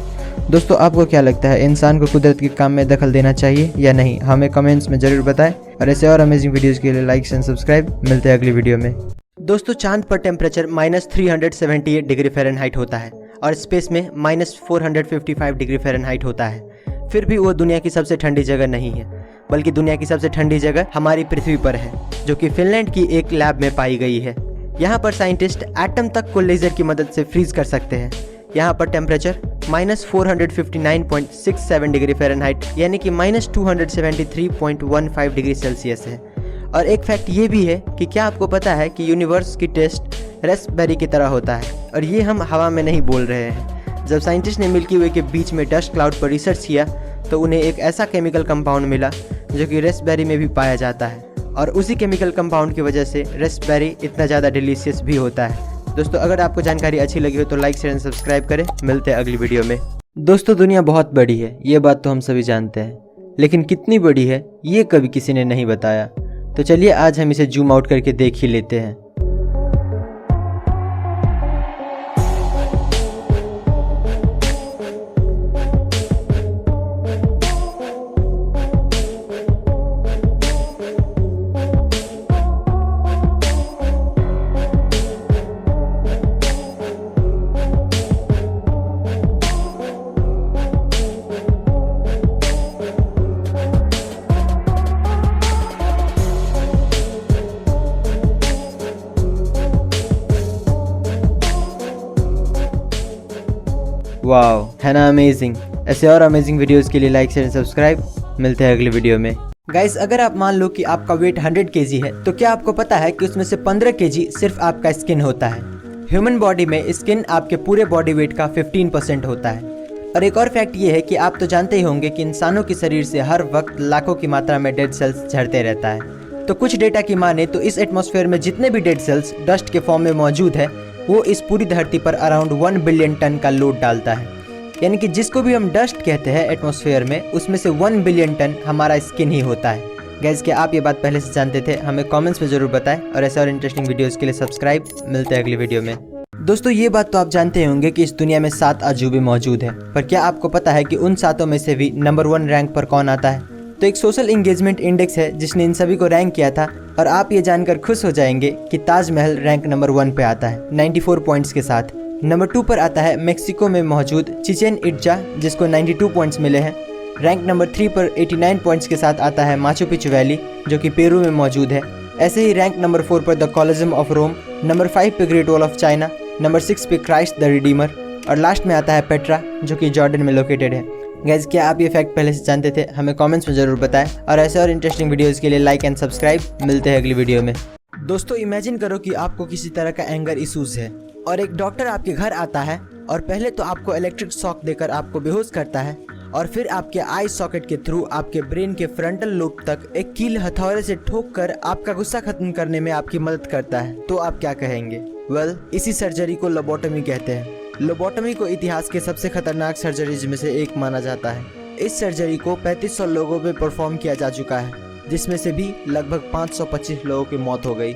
दोस्तों, आपको क्या लगता है, इंसान को कुदरत के काम में दखल देना चाहिए या नहीं? हमें कमेंट्स में जरूर बताएं और ऐसे और अमेजिंग वीडियोस के लिए लाइक एंड सब्सक्राइब। मिलते हैं अगली वीडियो में। दोस्तों, चांद पर टेम्परेचर -378 डिग्री फ़ारेनहाइट होता है और स्पेस में -455 डिग्री फ़ारेनहाइट होता है। फिर भी वो दुनिया की सबसे ठंडी जगह नहीं है, बल्कि दुनिया की सबसे ठंडी जगह हमारी पृथ्वी पर है, जो कि फिनलैंड की एक लैब में पाई गई है। यहाँ पर साइंटिस्ट एटम तक को लेजर की मदद से फ्रीज कर सकते हैं। यहाँ पर टेम्परेचर -459.67 डिग्री फ़ारेनहाइट यानी कि -273.15 डिग्री सेल्सियस है। और एक फैक्ट ये भी है कि क्या आपको पता है कि यूनिवर्स की टेस्ट रेस्पबेरी की तरह होता है और ये हम हवा में नहीं बोल रहे हैं। जब साइंटिस्ट ने मिल्की वे के बीच में डस्ट क्लाउड पर रिसर्च किया तो उन्हें एक ऐसा केमिकल कंपाउंड मिला जो कि रेस्पबेरी में भी पाया जाता है और उसी केमिकल कंपाउंड की वजह से रेस्पबेरी इतना ज़्यादा डिलीशियस भी होता है। दोस्तों, अगर आपको जानकारी अच्छी लगी हो तो लाइक शेयर एंड सब्सक्राइब करें। मिलते हैं अगली वीडियो में। दोस्तों, दुनिया बहुत बड़ी है, ये बात तो हम सभी जानते हैं, लेकिन कितनी बड़ी है ये कभी किसी ने नहीं बताया। तो चलिए आज हम इसे जूम आउट करके देख ही लेते हैं। वाओ, है ना अमेजिंग। ऐसे और अमेजिंग वीडियोस के लिए लाइक शेयर सब्सक्राइब। मिलते हैं अगली वीडियो में। गाइस, अगर आप मान लो कि आपका वेट 100 kg है तो क्या आपको पता है कि उसमें से 15 kg सिर्फ आपका स्किन होता है। ह्यूमन बॉडी में स्किन आपके पूरे बॉडी वेट का 15% होता है। और एक और फैक्ट ये है कि आप तो जानते ही होंगे कि इंसानों के शरीर से हर वक्त लाखों की मात्रा में डेड सेल्स झड़ते रहता है। तो कुछ डेटा की माने तो इस एटमॉस्फेयर में जितने भी डेड सेल्स डस्ट के फॉर्म में मौजूद है वो इस पूरी धरती पर अराउंड 1 बिलियन टन का लोड डालता है। यानी कि जिसको भी हम डस्ट कहते हैं एटमॉस्फेयर में, उसमें से 1 बिलियन टन हमारा स्किन ही होता है। गाइस, क्या आप ये बात पहले से जानते थे? हमें कमेंट्स में जरूर बताएं और ऐसे और इंटरेस्टिंग वीडियोस के लिए सब्सक्राइब। मिलते हैं अगली वीडियो में। दोस्तों, ये बात तो आप जानते होंगे कि इस दुनिया में 7 अजूबे मौजूद हैं, पर क्या आपको पता है कि उन 7 में से भी नंबर 1 रैंक पर कौन आता है? तो एक सोशल इंगेजमेंट इंडेक्स है जिसने इन सभी को रैंक किया था और आप ये जानकर खुश हो जाएंगे कि ताजमहल रैंक नंबर 1 पे आता है 94 पॉइंट्स के साथ। नंबर 2 पर आता है मेक्सिको में मौजूद चिचेन इट्जा जिसको 92 पॉइंट्स मिले हैं। रैंक नंबर 3 पर 89 पॉइंट्स के साथ आता है माचू पिचू वैली जो कि पेरू में मौजूद है। ऐसे ही रैंक नंबर 4 पर the Colosseum of Rome, number 5 पे great wall of China, number 6 पे क्राइस्ट द रिडीमर और लास्ट में आता है पेट्रा जो कि जॉर्डन में लोकेटेड है। गाइज क्या आप ये फैक्ट पहले से जानते थे? हमें कमेंट्स में जरूर बताएं और ऐसे और इंटरेस्टिंग वीडियोस के लिए लाइक एंड सब्सक्राइब। मिलते हैं अगली वीडियो में। दोस्तों इमेजिन करो कि आपको किसी तरह का एंगर इश्यूज है और एक डॉक्टर आपके घर आता है और पहले तो आपको इलेक्ट्रिक शॉक देकर आपको बेहोश करता है और फिर आपके आई सॉकेट के थ्रू आपके ब्रेन के फ्रंटल लोब तक एक कील हथौड़े से ठोक कर आपका गुस्सा खत्म करने में आपकी मदद करता है, तो आप क्या कहेंगे? वेल, इसी सर्जरी को लोबोटमी कहते हैं। लोबोटमी को इतिहास के सबसे खतरनाक सर्जरीज में से एक माना जाता है। इस सर्जरी को 3500 लोगों पे परफॉर्म किया जा चुका है, जिसमें से भी लगभग 525 लोगों की मौत हो गई।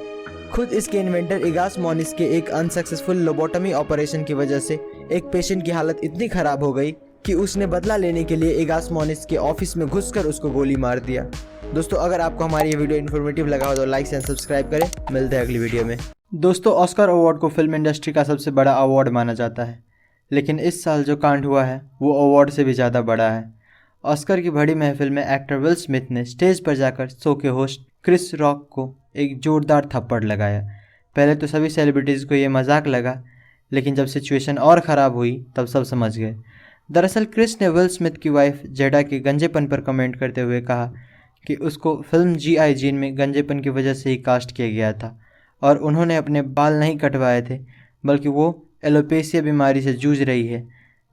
खुद इसके इन्वेंटर इगास मोनिस के एक अनसक्सेसफुल लोबोटमी ऑपरेशन की वजह से एक पेशेंट की हालत इतनी खराब हो गई कि उसने बदला लेने के लिए इगास मोनिस के ऑफिस में घुसकर उसको गोली मार दिया। दोस्तों अगर आपको हमारी ये वीडियो इन्फॉर्मेटिव लगा हो तो लाइक एंड सब्सक्राइब करें। मिलते हैं अगली वीडियो में। दोस्तों ऑस्कर अवार्ड को फिल्म इंडस्ट्री का सबसे बड़ा अवार्ड माना जाता है, लेकिन इस साल जो कांड हुआ है वो अवार्ड से भी ज़्यादा बड़ा है। ऑस्कर की बड़ी महफिल में एक्टर विल स्मिथ ने स्टेज पर जाकर शो के होस्ट क्रिस रॉक को एक जोरदार थप्पड़ लगाया। पहले तो सभी सेलिब्रिटीज़ को ये मजाक लगा, लेकिन जब सिचुएशन और ख़राब हुई तब सब समझ गए। दरअसल क्रिस ने विल स्मिथ की वाइफ जेडा के गंजेपन पर कमेंट करते हुए कहा कि उसको फिल्म G.I. जीन में गंजेपन की वजह से ही कास्ट किया गया था और उन्होंने अपने बाल नहीं कटवाए थे, बल्कि वो एलोपेशिया बीमारी से जूझ रही है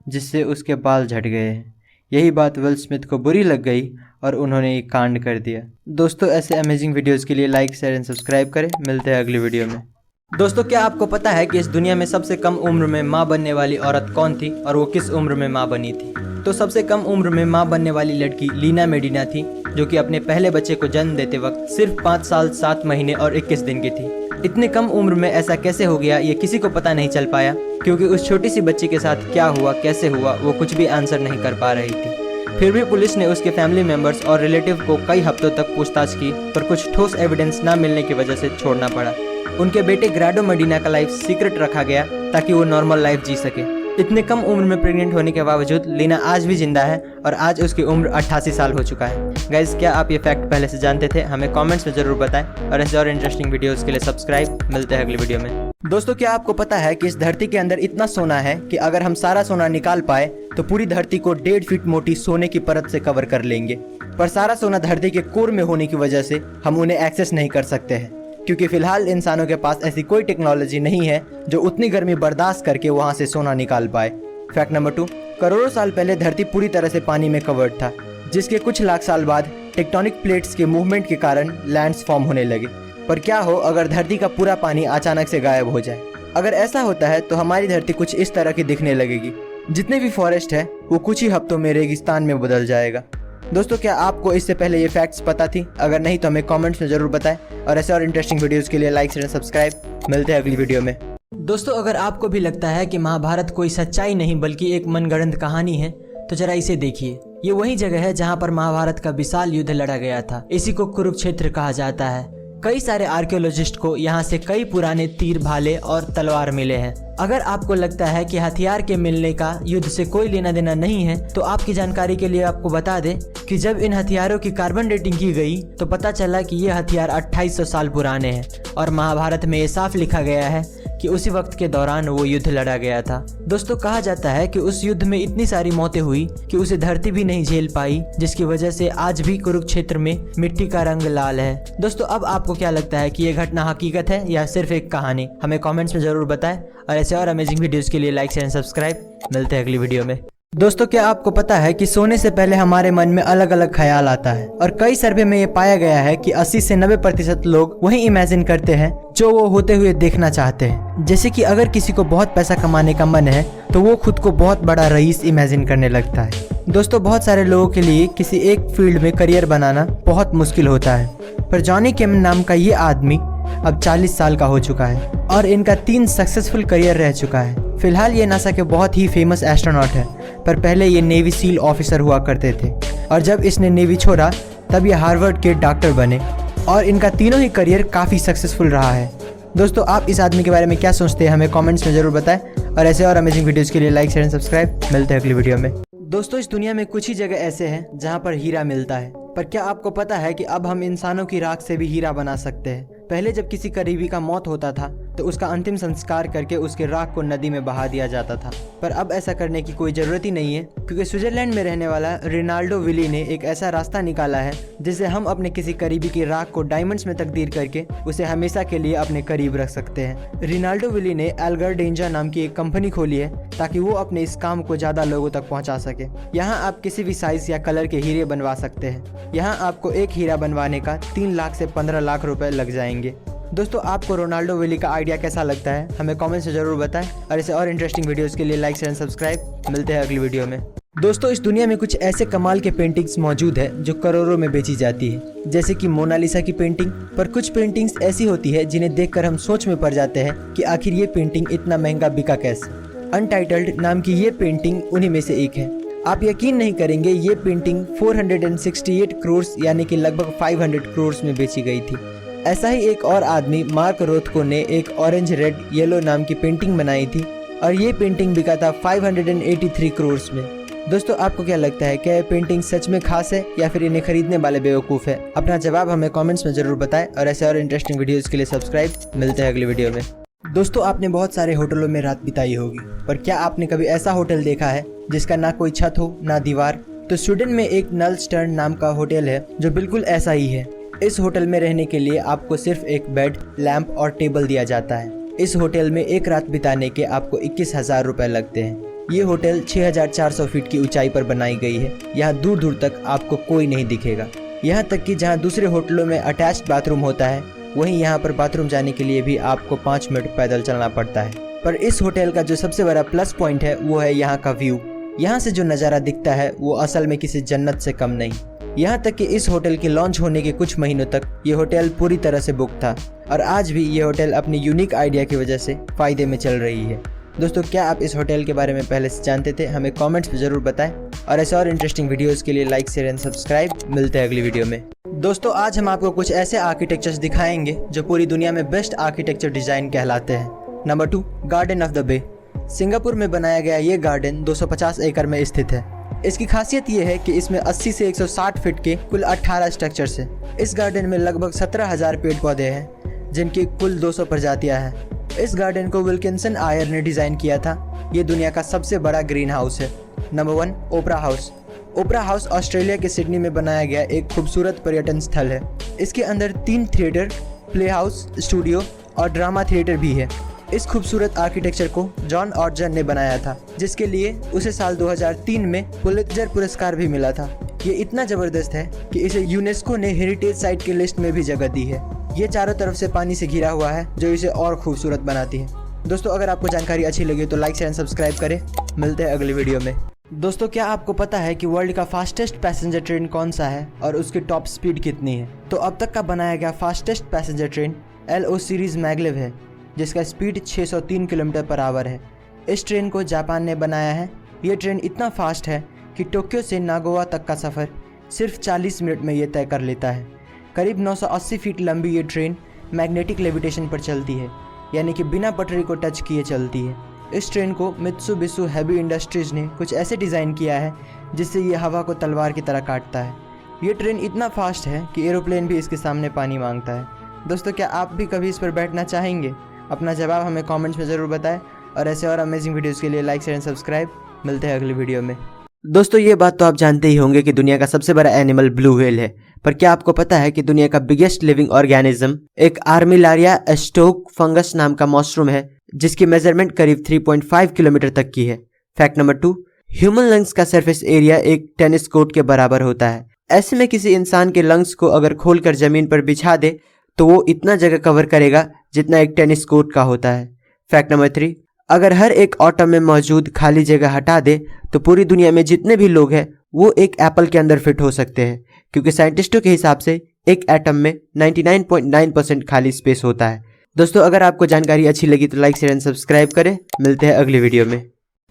जिससे उसके बाल झड़ गए हैं। यही बात विल स्मिथ को बुरी लग गई और उन्होंने एक कांड कर दिया। दोस्तों ऐसे अमेजिंग वीडियोस के लिए लाइक शेयर एंड सब्सक्राइब करें। मिलते हैं अगली वीडियो में। दोस्तों क्या आपको पता है कि इस दुनिया में सबसे कम उम्र में माँ बनने वाली औरत कौन थी और वो किस उम्र में माँ बनी थी? तो सबसे कम उम्र में माँ बनने वाली लड़की लीना मेडिना थी, जो कि अपने पहले बच्चे को जन्म देते वक्त सिर्फ 5 साल 7 महीने और 21 दिन की थी। इतने कम उम्र में ऐसा कैसे हो गया ये किसी को पता नहीं चल पाया, क्योंकि उस छोटी सी बच्ची के साथ क्या हुआ कैसे हुआ वो कुछ भी आंसर नहीं कर पा रही थी। फिर भी पुलिस ने उसके फैमिली मेंबर्स और रिलेटिव को कई हफ्तों तक पूछताछ की, पर कुछ ठोस एविडेंस न मिलने की वजह से छोड़ना पड़ा। उनके बेटे ग्राडो मेडिना का लाइफ सीक्रेट रखा गया ताकि वो नॉर्मल लाइफ जी सके। इतने कम उम्र में प्रेग्नेंट होने के बावजूद लीना आज भी जिंदा है और आज उसकी उम्र 88 साल हो चुका है। गाइज क्या आप ये फैक्ट पहले से जानते थे? हमें कमेंट्स में जरूर बताएं और ऐसे और इंटरेस्टिंग वीडियोस के लिए सब्सक्राइब। मिलते हैं अगली वीडियो में। दोस्तों क्या आपको पता है कि इस धरती के अंदर इतना सोना है कि अगर हम सारा सोना निकाल पाए तो पूरी धरती को 1.5 फीट मोटी सोने की परत से कवर कर लेंगे। पर सारा सोना धरती के कोर में होने की वजह से हम उन्हें एक्सेस नहीं कर सकते हैं, क्योंकि फिलहाल इंसानों के पास ऐसी कोई टेक्नोलॉजी नहीं है जो उतनी गर्मी बर्दाश्त करके वहां से सोना निकाल पाए। फैक्ट नंबर 2, करोड़ों साल पहले धरती पूरी तरह से पानी में कवर्ड था, जिसके कुछ लाख साल बाद टेक्टोनिक प्लेट्स के मूवमेंट के कारण लैंड्स फॉर्म होने लगे। पर क्या हो अगर धरती का पूरा पानी अचानक से गायब हो जाए? अगर ऐसा होता है तो हमारी धरती कुछ इस तरह की दिखने लगेगी। जितने भी फॉरेस्ट है वो कुछ ही हफ्तों में रेगिस्तान में बदल जाएगा। दोस्तों क्या आपको इससे पहले ये फैक्ट्स पता थी? अगर नहीं तो हमें कमेंट्स में जरूर बताएं और ऐसे और इंटरेस्टिंग वीडियोस के लिए लाइक शेयर सब्सक्राइब। मिलते हैं अगली वीडियो में। दोस्तों अगर आपको भी लगता है कि महाभारत कोई सच्चाई नहीं बल्कि एक मनगढ़ंत कहानी है, तो जरा इसे देखिए। ये वही जगह है जहाँ पर महाभारत का विशाल युद्ध लड़ा गया था। इसी को कुरुक्षेत्र कहा जाता है। कई सारे आर्कियोलॉजिस्ट को यहाँ से कई पुराने तीर भाले और तलवार मिले हैं। अगर आपको लगता है कि हथियार के मिलने का युद्ध से कोई लेना देना नहीं है, तो आपकी जानकारी के लिए आपको बता दें कि जब इन हथियारों की कार्बन डेटिंग की गई तो पता चला कि ये हथियार 2800 साल पुराने हैं और महाभारत में ये साफ लिखा गया है कि उसी वक्त के दौरान वो युद्ध लड़ा गया था। दोस्तों कहा जाता है कि उस युद्ध में इतनी सारी मौतें हुई कि उसे धरती भी नहीं झेल पाई, जिसकी वजह से आज भी कुरुक्षेत्र में मिट्टी का रंग लाल है। दोस्तों अब आपको क्या लगता है कि ये घटना हकीकत है या सिर्फ एक कहानी? हमें कमेंट्स में जरूर बताएं और ऐसे और अमेजिंग वीडियोस के लिए लाइक शेयर सब्सक्राइब। मिलते हैं अगली वीडियो में। दोस्तों क्या आपको पता है कि सोने से पहले हमारे मन में अलग अलग ख्याल आता है और कई सर्वे में ये पाया गया है कि 80 से 90% लोग वही इमेजिन करते हैं जो वो होते हुए देखना चाहते हैं। जैसे कि अगर किसी को बहुत पैसा कमाने का मन है तो वो खुद को बहुत बड़ा रईस इमेजिन करने लगता है। दोस्तों बहुत सारे लोगों के लिए किसी एक फील्ड में करियर बनाना बहुत मुश्किल होता है, पर जॉनी केम नाम का ये आदमी अब 40 साल का हो चुका है और इनका 3 सक्सेसफुल करियर रह चुका है। फिलहाल ये नासा के बहुत ही फेमस एस्ट्रोनॉट है, पर पहले ये नेवी सील ऑफिसर हुआ करते थे और जब इसने नेवी छोड़ा तब ये हार्वर्ड के डॉक्टर बने और इनका तीनों ही करियर काफ़ी सक्सेसफुल रहा है। दोस्तों आप इस आदमी के बारे में क्या सोचते हैं? हमें कमेंट्स में ज़रूर बताएं और ऐसे और अमेजिंग वीडियोस के लिए लाइक शेयर सब्सक्राइब। मिलते हैं अगली वीडियो में। दोस्तों इस दुनिया में कुछ ही जगह ऐसे हैं जहाँ पर हीरा मिलता है, पर क्या आपको पता है कि अब हम इंसानों की राख से भी हीरा बना सकते हैं? पहले जब किसी करीबी का मौत होता था तो उसका अंतिम संस्कार करके उसके राख को नदी में बहा दिया जाता था। पर अब ऐसा करने की कोई ज़रूरत ही नहीं है, क्योंकि स्विट्जरलैंड में रहने वाला रिनाल्डो विली ने एक ऐसा रास्ता निकाला है जिससे हम अपने किसी करीबी की राख को डायमंड्स में तब्दील करके उसे हमेशा के लिए अपने करीब रख सकते हैं। रिनाल्डो विली ने एल्गर डेंजा नाम की एक कंपनी खोली है ताकि वो अपने इस काम को ज़्यादा लोगों तक पहुँचा सके। यहाँ आप किसी भी साइज या कलर के हीरे बनवा सकते हैं। यहाँ आपको एक हीरा बनवाने का 3 लाख से 15 लाख रुपए लग जाएंगे। दोस्तों, आपको रोनाल्डो विली का आइडिया कैसा लगता है हमें कमेंट से जरूर बताएं, और ऐसे और इंटरेस्टिंग वीडियोस के लिए लाइक शेयर एंड सब्सक्राइब। मिलते हैं अगली वीडियो में। दोस्तों, इस दुनिया में कुछ ऐसे कमाल के पेंटिंग्स मौजूद है जो करोड़ों में बेची जाती है, जैसे कि मोनालिसा की पेंटिंग। पर कुछ पेंटिंग्स ऐसी होती है जिन्हें देखकर हम सोच में पड़ जाते हैं कि आखिर ये पेंटिंग इतना महंगा बिका कैसे। अनटाइटल्ड नाम की ये पेंटिंग उन्हीं में से एक है। आप यकीन नहीं करेंगे, ये पेंटिंग 468 करोड़ यानी कि लगभग 500 करोड़ में बेची गई थी। ऐसा ही एक और आदमी मार्क रोथको ने एक ऑरेंज रेड येलो नाम की पेंटिंग बनाई थी, और ये पेंटिंग बिका था 583 करोड़ में। दोस्तों, आपको क्या लगता है, क्या ये पेंटिंग सच में खास है या फिर इन्हें खरीदने वाले बेवकूफ़ है? अपना जवाब हमें कमेंट्स में जरूर बताएं, और ऐसे और इंटरेस्टिंग वीडियोस के लिए सब्सक्राइब। मिलते हैं अगली वीडियो में। दोस्तों, आपने बहुत सारे होटलों में रात बिताई होगी, पर क्या आपने कभी ऐसा होटल देखा है जिसका ना कोई छत हो ना दीवार? तो स्वीडन में एक नलस्टर्न नाम का होटल है जो बिल्कुल ऐसा ही है। इस होटल में रहने के लिए आपको सिर्फ एक बेड, लैंप और टेबल दिया जाता है। इस होटल में एक रात बिताने के आपको 21,000 रुपए लगते हैं। ये होटल 6,400 फीट की ऊंचाई पर बनाई गई है। यहाँ दूर दूर तक आपको कोई नहीं दिखेगा। यहाँ तक कि जहाँ दूसरे होटलों में अटैच्ड बाथरूम होता है, वहीं यहाँ पर बाथरूम जाने के लिए भी आपको 5 मिनट पैदल चलना पड़ता है। पर इस होटल का जो सबसे बड़ा प्लस पॉइंट है वो है यहाँ का व्यू। यहाँ से जो नज़ारा दिखता है वो असल में किसी जन्नत से कम नहीं। यहाँ तक कि इस होटल के लॉन्च होने के कुछ महीनों तक ये होटल पूरी तरह से बुक था, और आज भी ये होटल अपनी यूनिक आइडिया की वजह से फ़ायदे में चल रही है। दोस्तों, क्या आप इस होटल के बारे में पहले से जानते थे? हमें कमेंट्स में ज़रूर बताएं, और ऐसे और इंटरेस्टिंग वीडियोस के लिए लाइक शेयर एंड सब्सक्राइब। मिलते हैं अगली वीडियो में। दोस्तों, आज हम आपको कुछ ऐसे आर्किटेक्चर्स दिखाएंगे जो पूरी दुनिया में बेस्ट आर्किटेक्चर डिज़ाइन कहलाते हैं। Number 2, garden of the bay. Singapore में बनाया गया ये गार्डन 250 एकड़ में स्थित है। इसकी खासियत ये है कि इसमें 80 से 160 फीट के कुल 18 स्ट्रक्चर्स हैं। इस गार्डन में लगभग 17,000 पेड़ पौधे हैं, जिनकी कुल 200 प्रजातियां हैं। इस गार्डन को विल्किंसन आयर ने डिज़ाइन किया था। ये दुनिया का सबसे बड़ा ग्रीन हाउस है। नंबर 1, ओपरा हाउस। ओपरा हाउस ऑस्ट्रेलिया के सिडनी में बनाया गया एक खूबसूरत पर्यटन स्थल है। इसके अंदर 3 थिएटर, प्ले हाउस, स्टूडियो और ड्रामा थिएटर भी है। इस खूबसूरत आर्किटेक्चर को जॉन ऑर्जन ने बनाया था, जिसके लिए उसे साल 2003 में पुलित्जर पुरस्कार भी मिला था। ये इतना ज़बरदस्त है कि इसे यूनेस्को ने हेरिटेज साइट की लिस्ट में भी जगह दी है। ये चारों तरफ से पानी से घिरा हुआ है, जो इसे और खूबसूरत बनाती है। दोस्तों, अगर आपको जानकारी अच्छी लगी तो लाइक शेयर एंड सब्सक्राइब करें। मिलते हैं अगली वीडियो में। दोस्तों, क्या आपको पता है कि वर्ल्ड का फास्टेस्ट पैसेंजर ट्रेन कौन सा है और उसकी टॉप स्पीड कितनी है? तो अब तक का बनाया गया fastest passenger train LO series maglev है, जिसका स्पीड 603 किलोमीटर पर आवर है। इस ट्रेन को जापान ने बनाया है। ये ट्रेन इतना फास्ट है कि टोक्यो से नागोवा तक का सफ़र सिर्फ 40 मिनट में ये तय कर लेता है। करीब 980 फीट लंबी ये ट्रेन मैग्नेटिक लेविटेशन पर चलती है, यानी कि बिना पटरी को टच किए चलती है। इस ट्रेन को मित्सुबिशी हेवी इंडस्ट्रीज़ ने कुछ ऐसे डिज़ाइन किया है जिससे ये हवा को तलवार की तरह काटता है। ये ट्रेन इतना फास्ट है कि एरोप्लेन भी इसके सामने पानी मांगता है। दोस्तों, क्या आप भी कभी इस पर बैठना चाहेंगे? अपना जवाब हमें कमेंट्स में ज़रूर बताएं, और ऐसे और अमेजिंग वीडियोस के लिए लाइक शेयर एंड सब्सक्राइब। मिलते हैं अगली वीडियो में। दोस्तों, ये बात तो आप जानते ही होंगे कि दुनिया का सबसे बड़ा एनिमल ब्लू व्हेल है, पर क्या आपको पता है कि दुनिया का बिगेस्ट लिविंग ऑर्गेनिज्म एक आर्मिलारिया एस्टोक फंगस नाम का मशरूम है, जिसकी मेजरमेंट करीब 3.5 किलोमीटर तक की है। फैक्ट नंबर 2, ह्यूमन लंग्स का सरफेस एरिया एक टेनिस कोर्ट के बराबर होता है। ऐसे में किसी इंसान के लंग्स को अगर खोलकर जमीन पर बिछा दे तो वो इतना जगह कवर करेगा जितना एक टेनिस कोर्ट का होता है। फैक्ट नंबर 3, अगर हर एक एटम में मौजूद खाली जगह हटा दे तो पूरी दुनिया में जितने भी लोग हैं वो एक एप्पल के अंदर फिट हो सकते हैं, क्योंकि साइंटिस्टों के हिसाब से एक एटम में 99.9% खाली स्पेस होता है। दोस्तों, अगर आपको जानकारी अच्छी लगी तो लाइक शेयर एंड सब्सक्राइब करें। मिलते हैं अगली वीडियो में।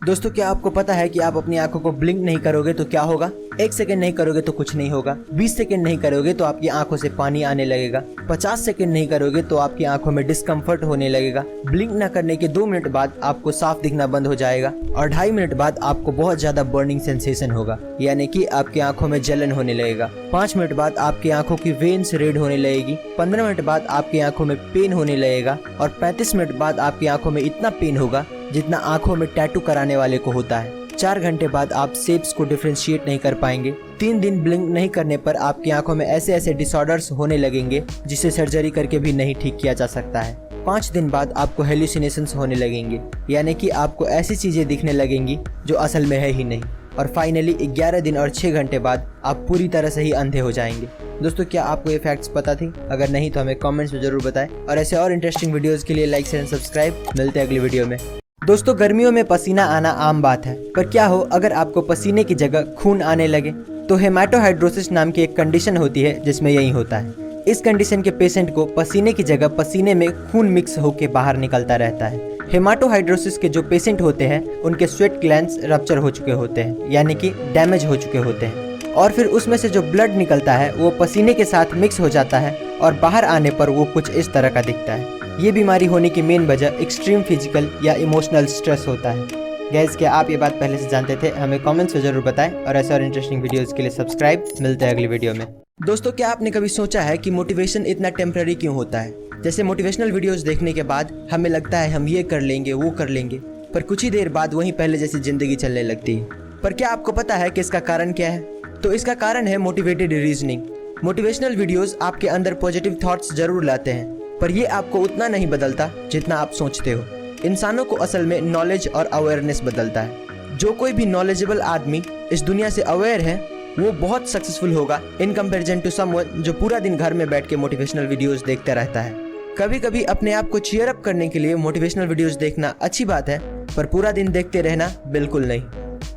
दोस्तों क्या आपको पता है कि आप अपनी आंखों को ब्लिंक नहीं करोगे तो क्या होगा? 1 सेकंड नहीं करोगे तो कुछ नहीं होगा, 20 सेकंड नहीं करोगे तो आपकी आंखों से पानी आने लगेगा, 50 सेकंड नहीं करोगे तो आपकी आंखों में डिस्कम्फर्ट होने लगेगा, ब्लिंक न करने के 2 मिनट बाद आपको साफ दिखना बंद हो जाएगा और 2.5 मिनट बाद आपको बहुत ज्यादा बर्निंग सेंसेशन होगा, यानी कि आपकी आंखों में जलन होने लगेगा। 5 मिनट बाद आपकी आंखों की वेन्स रेड होने लगेगी, 15 मिनट बाद आपकी आंखों में पेन होने लगेगा और 35 मिनट बाद आपकी आंखों में इतना पेन होगा जितना आंखों में टैटू कराने वाले को होता है। 4 घंटे बाद आप शेप्स को डिफरेंशिएट नहीं कर पाएंगे। 3 दिन ब्लिंक नहीं करने पर आपकी आंखों में ऐसे ऐसे डिसऑर्डर्स होने लगेंगे जिसे सर्जरी करके भी नहीं ठीक किया जा सकता है। 5 दिन बाद आपको हेल्यूसिनेशंस होने लगेंगे, यानी कि आपको ऐसी चीजें दिखने लगेंगी जो असल में है ही नहीं। और फाइनली 11 दिन और 6 घंटे बाद आप पूरी तरह से ही अंधे हो जाएंगे। दोस्तों क्या आपको ये फैक्ट्स पता थी? अगर नहीं तो हमें कमेंट्स में जरूर बताएं और ऐसे और इंटरेस्टिंग वीडियोस के लिए लाइक शेयर एंड सब्सक्राइब। मिलते हैं अगली वीडियो में। दोस्तों गर्मियों में पसीना आना आम बात है, पर क्या हो अगर आपको पसीने की जगह खून आने लगे? तो हेमाटोहाइड्रोसिस नाम की एक कंडीशन होती है जिसमें यही होता है। इस कंडीशन के पेशेंट को पसीने की जगह पसीने में खून मिक्स होकर बाहर निकलता रहता है। हेमाटोहाइड्रोसिस के जो पेशेंट होते हैं उनके स्वेट ग्लैंड्स रप्चर हो चुके होते हैं, यानी कि डैमेज हो चुके होते हैं, और फिर उसमें से जो ब्लड निकलता है वो पसीने के साथ मिक्स हो जाता है और बाहर आने पर वो कुछ इस तरह का दिखता है। ये बीमारी होने की मेन वजह एक्सट्रीम फिजिकल या इमोशनल स्ट्रेस होता है। गाइस क्या आप ये बात पहले से जानते थे? हमें कमेंट्स में जरूर बताएं और ऐसे और इंटरेस्टिंग वीडियोस के लिए सब्सक्राइब। मिलते हैं अगली वीडियो में। दोस्तों क्या आपने कभी सोचा है कि मोटिवेशन इतना टेम्पररी क्यों होता है? जैसे मोटिवेशनल वीडियोस देखने के बाद हमें लगता है हम ये कर लेंगे वो कर लेंगे, पर कुछ ही देर बाद वहीं पहले जैसी जिंदगी चलने लगती है। पर क्या आपको पता है कि इसका कारण क्या है? तो इसका कारण है मोटिवेटेड रीजनिंग। मोटिवेशनल वीडियोस आपके अंदर पॉजिटिव थॉट्स जरूर लाते हैं, पर ये आपको उतना नहीं बदलता जितना आप सोचते हो। इंसानों को असल में नॉलेज और अवेयरनेस बदलता है। जो कोई भी नॉलेजेबल आदमी इस दुनिया से अवेयर है वो बहुत सक्सेसफुल होगा इन कंपैरिजन टू समवन जो पूरा दिन घर में बैठ के मोटिवेशनल वीडियोस देखते रहता है। कभी कभी अपने आप को चीयर अप करने के लिए मोटिवेशनल वीडियोस देखना अच्छी बात है, पर पूरा दिन देखते रहना बिल्कुल नहीं।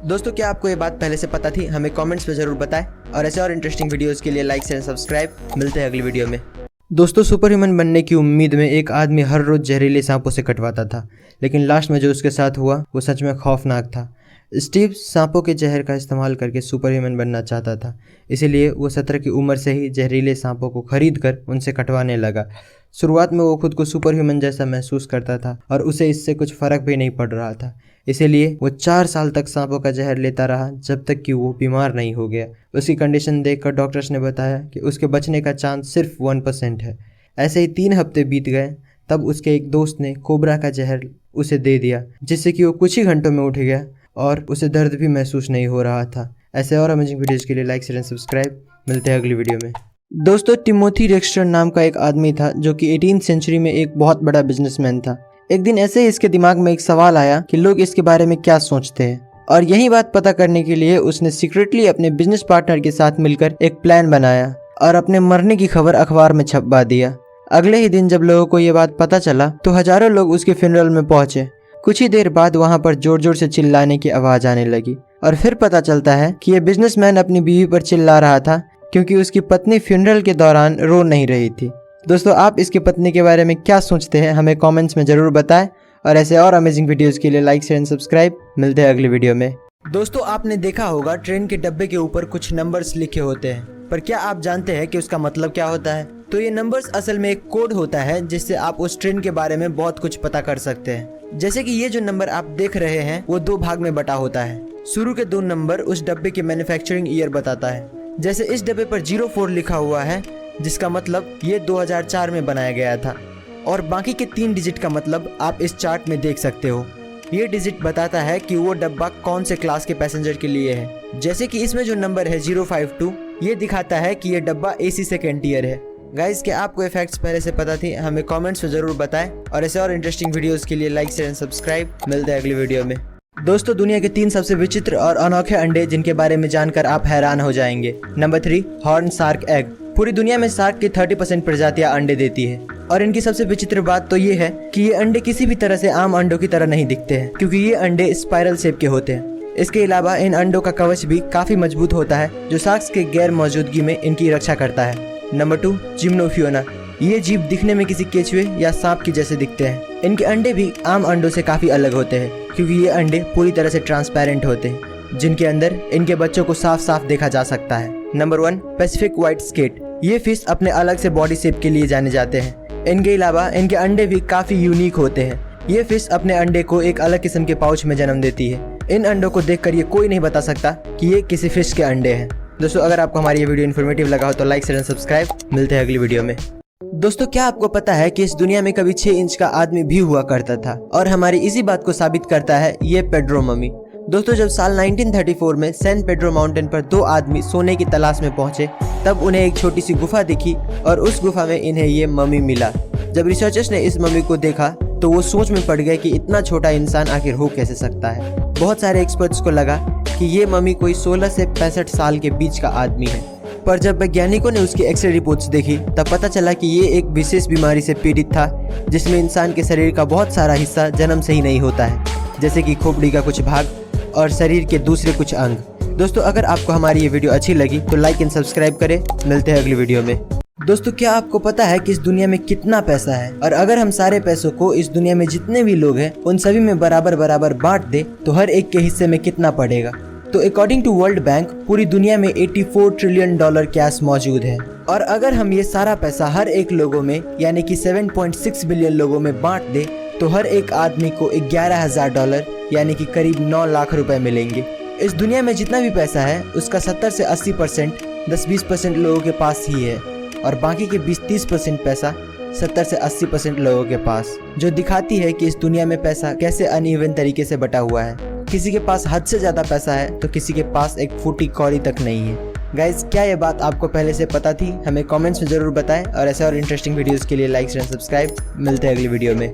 दोस्तों क्या आपको ये बात पहले से पता थी? हमें कमेंट्स में जरूर बताएं और ऐसे और इंटरेस्टिंग वीडियोस के लिए लाइक शेयर सब्सक्राइब। मिलते हैं अगली वीडियो में। दोस्तों सुपर ह्यूमन बनने की उम्मीद में एक आदमी हर रोज जहरीले सांपों से कटवाता था, लेकिन लास्ट में जो उसके साथ हुआ वो सच में खौफनाक था। स्टीव सांपों के जहर का इस्तेमाल करके सुपर ह्यूमन बनना चाहता था, इसीलिए वो 17 की उम्र से ही जहरीले सांपों को खरीद कर उनसे कटवाने लगा। शुरुआत में वो खुद को सुपर ह्यूमन जैसा महसूस करता था और उसे इससे कुछ फ़र्क भी नहीं पड़ रहा था, इसीलिए वो 4 साल तक सांपों का जहर लेता रहा जब तक कि वो बीमार नहीं हो गया। उसकी कंडीशन देखकर डॉक्टर्स ने बताया कि उसके बचने का चांस सिर्फ 1% है। ऐसे ही 3 हफ्ते बीत गए, तब उसके एक दोस्त ने कोबरा का जहर उसे दे दिया, जिससे कि वो कुछ ही घंटों में उठ गया और उसे दर्द भी महसूस नहीं हो रहा था। ऐसे और अमेजिंग वीडियोज़ के लिए लाइक शेयर एंड सब्सक्राइब। मिलते हैं अगली वीडियो में। दोस्तों टिमोथी डेक्स्टर नाम का एक आदमी था जो कि 18th सेंचुरी में एक बहुत बड़ा बिजनेसमैन था। एक दिन ऐसे ही इसके दिमाग में एक सवाल आया कि लोग इसके बारे में क्या सोचते हैं, और यही बात पता करने के लिए उसने सीक्रेटली अपने बिजनेस पार्टनर के साथ मिलकर एक प्लान बनाया और अपने मरने की खबर अखबार में छपवा दिया। अगले ही दिन जब लोगों को ये बात पता चला तो हजारों लोग उसके फ्यूनरल में पहुंचे। कुछ ही देर बाद वहां पर जोर जोर से चिल्लाने की आवाज आने लगी और फिर पता चलता है कि ये बिजनेसमैन अपनी बीवी पर चिल्ला रहा था क्योंकि उसकी पत्नी फ्यूनरल के दौरान रो नहीं रही थी। दोस्तों आप इसकी पत्नी के बारे में क्या सोचते हैं? हमें कमेंट्स में जरूर बताएं और ऐसे और अमेजिंग वीडियोस के लिए लाइक शेयर एंड सब्सक्राइब। मिलते हैं अगली वीडियो में। दोस्तों आपने देखा होगा ट्रेन के डब्बे के ऊपर कुछ नंबर्स लिखे होते हैं, पर क्या आप जानते हैं कि उसका मतलब क्या होता है? तो ये नंबर्स असल में एक कोड होता है जिससे आप उस ट्रेन के बारे में बहुत कुछ पता कर सकते हैं। जैसे कि ये जो नंबर आप देख रहे हैं वो 2 भाग में बटा होता है। शुरू के 2 नंबर उस डब्बे के मैन्युफैक्चरिंग ईयर बताता है। जैसे इस डब्बे पर 04 लिखा हुआ है जिसका मतलब ये 2004 में बनाया गया था, और बाकी के 3 डिजिट का मतलब आप इस चार्ट में देख सकते हो। ये डिजिट बताता है कि वो डब्बा कौन से क्लास के पैसेंजर के लिए है। जैसे कि इसमें जो नंबर है 052 ये दिखाता है कि ये डब्बा AC सेकेंड ईयर है। गाइस क्या आपको ये फैक्ट्स पहले से पता थी? हमें कमेंट्स में जरूर बताएं और ऐसे और इंटरेस्टिंग वीडियोस के लिए लाइक शेयर एंड सब्सक्राइब। मिलते हैं अगली वीडियो में। दोस्तों दुनिया के 3 सबसे विचित्र और अनोखे अंडे जिनके बारे में जानकर आप हैरान हो जाएंगे। Number 3 horn shark egg. पूरी दुनिया में शार्क की 30% प्रजातियां अंडे देती है, और इनकी सबसे विचित्र बात तो ये है कि ये अंडे किसी भी तरह से आम अंडों की तरह नहीं दिखते हैं, क्योंकि ये अंडे स्पाइरल शेप के होते हैं। इसके अलावा इन अंडों का कवच भी काफी मजबूत होता है जो शार्क्स के गैर मौजूदगी में इनकी रक्षा करता है। नंबर 2 जिम्नोफियोना। ये जीव दिखने में किसी केचुए या सांप के जैसे दिखते हैं। इनके अंडे भी आम अंडों से काफी अलग होते हैं क्योंकि ये अंडे पूरी तरह से ट्रांसपेरेंट होते हैं, जिनके अंदर इनके बच्चों को साफ साफ देखा जा सकता है। Number 1, Pacific white skate. ये फिश अपने अलग से बॉडी शेप के लिए जाने जाते हैं। इनके अलावा इनके अंडे भी काफी यूनिक होते हैं। ये फिश अपने अंडे को एक अलग किस्म के पाउच में जन्म देती है। इन अंडों को देखकर ये कोई नहीं बता सकता कि ये किसी फिश के अंडे हैं। दोस्तों, अगर आपको हमारी ये वीडियो इन्फॉर्मेटिव लगा हो तो लाइक शेयर एंड सब्सक्राइब। मिलते हैं अगली वीडियो में। दोस्तों, क्या आपको पता है कि इस दुनिया में कभी 6 इंच का आदमी भी हुआ करता था, और हमारी इसी बात को साबित करता है ये पेड्रो मम्मी। दोस्तों, जब साल 1934 में सैन पेड्रो माउंटेन पर 2 आदमी सोने की तलाश में पहुंचे, तब उन्हें एक छोटी सी गुफा दिखी और उस गुफा में इन्हें ये मम्मी मिला। जब रिसर्चर्स ने इस मम्मी को देखा तो वो सोच में पड़ गए कि इतना छोटा इंसान आखिर हो कैसे सकता है। बहुत सारे एक्सपर्ट्स को लगा कि ये मम्मी कोई 16 से 65 साल के बीच का आदमी है, पर जब वैज्ञानिकों ने उसकी एक्सरे रिपोर्ट्स देखी तब पता चला कि ये एक विशेष बीमारी से पीड़ित था, जिसमें इंसान के शरीर का बहुत सारा हिस्सा जन्म से ही नहीं होता है, जैसे कि खोपड़ी का कुछ भाग और शरीर के दूसरे कुछ अंग। दोस्तों, अगर आपको हमारी ये वीडियो अच्छी लगी तो लाइक एंड सब्सक्राइब करें। मिलते हैं अगली वीडियो में। दोस्तों, क्या आपको पता है कि इस दुनिया में कितना पैसा है, और अगर हम सारे पैसों को इस दुनिया में जितने भी लोग हैं उन सभी में बराबर बराबर बांट दे तो हर एक के हिस्से में कितना पड़ेगा? तो अकॉर्डिंग टू वर्ल्ड बैंक पूरी दुनिया में $84 ट्रिलियन कैश मौजूद है, और अगर हम ये सारा पैसा हर एक लोगों में यानी कि 7.6 बिलियन लोगों में बांट दे तो हर एक आदमी को $11,000 यानी कि करीब 9 लाख रुपए मिलेंगे। इस दुनिया में जितना भी पैसा है उसका 70 से 80% 10-20% लोगों के पास ही है, और बाकी के 20-30% पैसा 70 से 80% लोगों के पास, जो दिखाती है कि इस दुनिया में पैसा कैसे अनइवन तरीके से बटा हुआ है। किसी के पास हद से ज्यादा पैसा है तो किसी के पास एक फूटी कौड़ी तक नहीं है। गाइज, क्या ये बात आपको पहले से पता थी? हमें कमेंट्स में जरूर बताएं, और ऐसे और इंटरेस्टिंग वीडियोस के लिए लाइक एंड सब्सक्राइब। मिलते हैं अगली वीडियो में।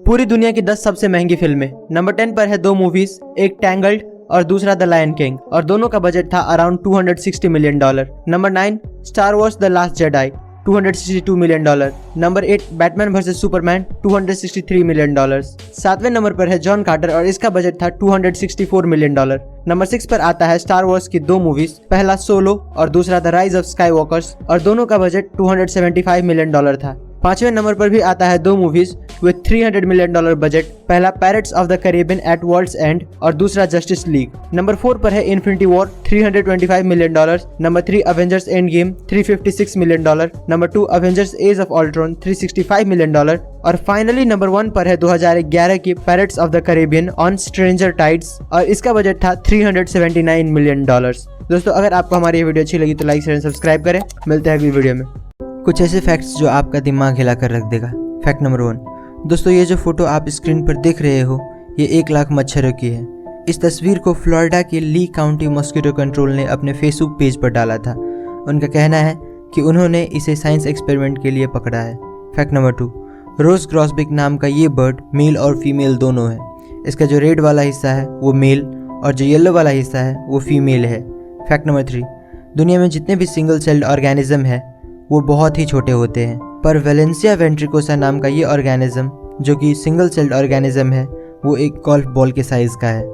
पूरी दुनिया की 10 सबसे महंगी फिल्में। नंबर 10 पर है 2 मूवीज, एक टैंगल्ड और दूसरा द लायन किंग, और दोनों का बजट था around $260 million. Number 9, Star Wars the last Jedi, $262 million. Number 8, Batman versus Superman, $263 million. 7वें नंबर पर है जॉन कार्टर और इसका बजट था $264 मिलियन। नंबर 6 पर आता है स्टार वॉर्स की 2 मूवीज, पहला सोलो और दूसरा द राइज ऑफ स्काईवॉकर्स, और दोनों का बजट $275 मिलियन था। 5वें नंबर पर भी आता है 2 मूवीज विद $300 मिलियन बजट, पहला Pirates of the Caribbean at World's End और दूसरा जस्टिस लीग। नंबर 4 पर है Infinity War, $325 million. Number 3 Avengers Endgame, $356 million. Number 2 Avengers Age of Ultron, $365 million. और फाइनली नंबर 1 पर है 2011 की Pirates of the Caribbean on Stranger Tides, और इसका बजट था $379 मिलियन। दोस्तों, अगर आपको हमारी ये वीडियो अच्छी लगी तो लाइक शेयर सब्सक्राइब करें। मिलते हैं अगली वीडियो में। कुछ ऐसे फैक्ट्स जो आपका दिमाग हिला कर रख देगा। Fact number 1। दोस्तों, ये जो फोटो आप स्क्रीन पर देख रहे हो ये 1 लाख मच्छरों की है। इस तस्वीर को फ्लोरिडा के ली काउंटी मॉस्किटो कंट्रोल ने अपने फेसबुक पेज पर डाला था। उनका कहना है कि उन्होंने इसे साइंस एक्सपेरिमेंट के लिए पकड़ा है। Fact number 2। रोज ग्रॉसबिक नाम का ये बर्ड मेल और फीमेल दोनों है। इसका जो रेड वाला हिस्सा है वो मेल और जो येलो वाला हिस्सा है वो फीमेल है। Fact number 3। दुनिया में जितने भी सिंगल सेल्ड ऑर्गेनिज्म है वो बहुत ही छोटे होते हैं, पर वेलेंसिया वेंट्रिकोसा नाम का ये ऑर्गेनिज्म जो कि सिंगल सेल्ड ऑर्गेनिज्म है वो एक गोल्फ बॉल के साइज का है।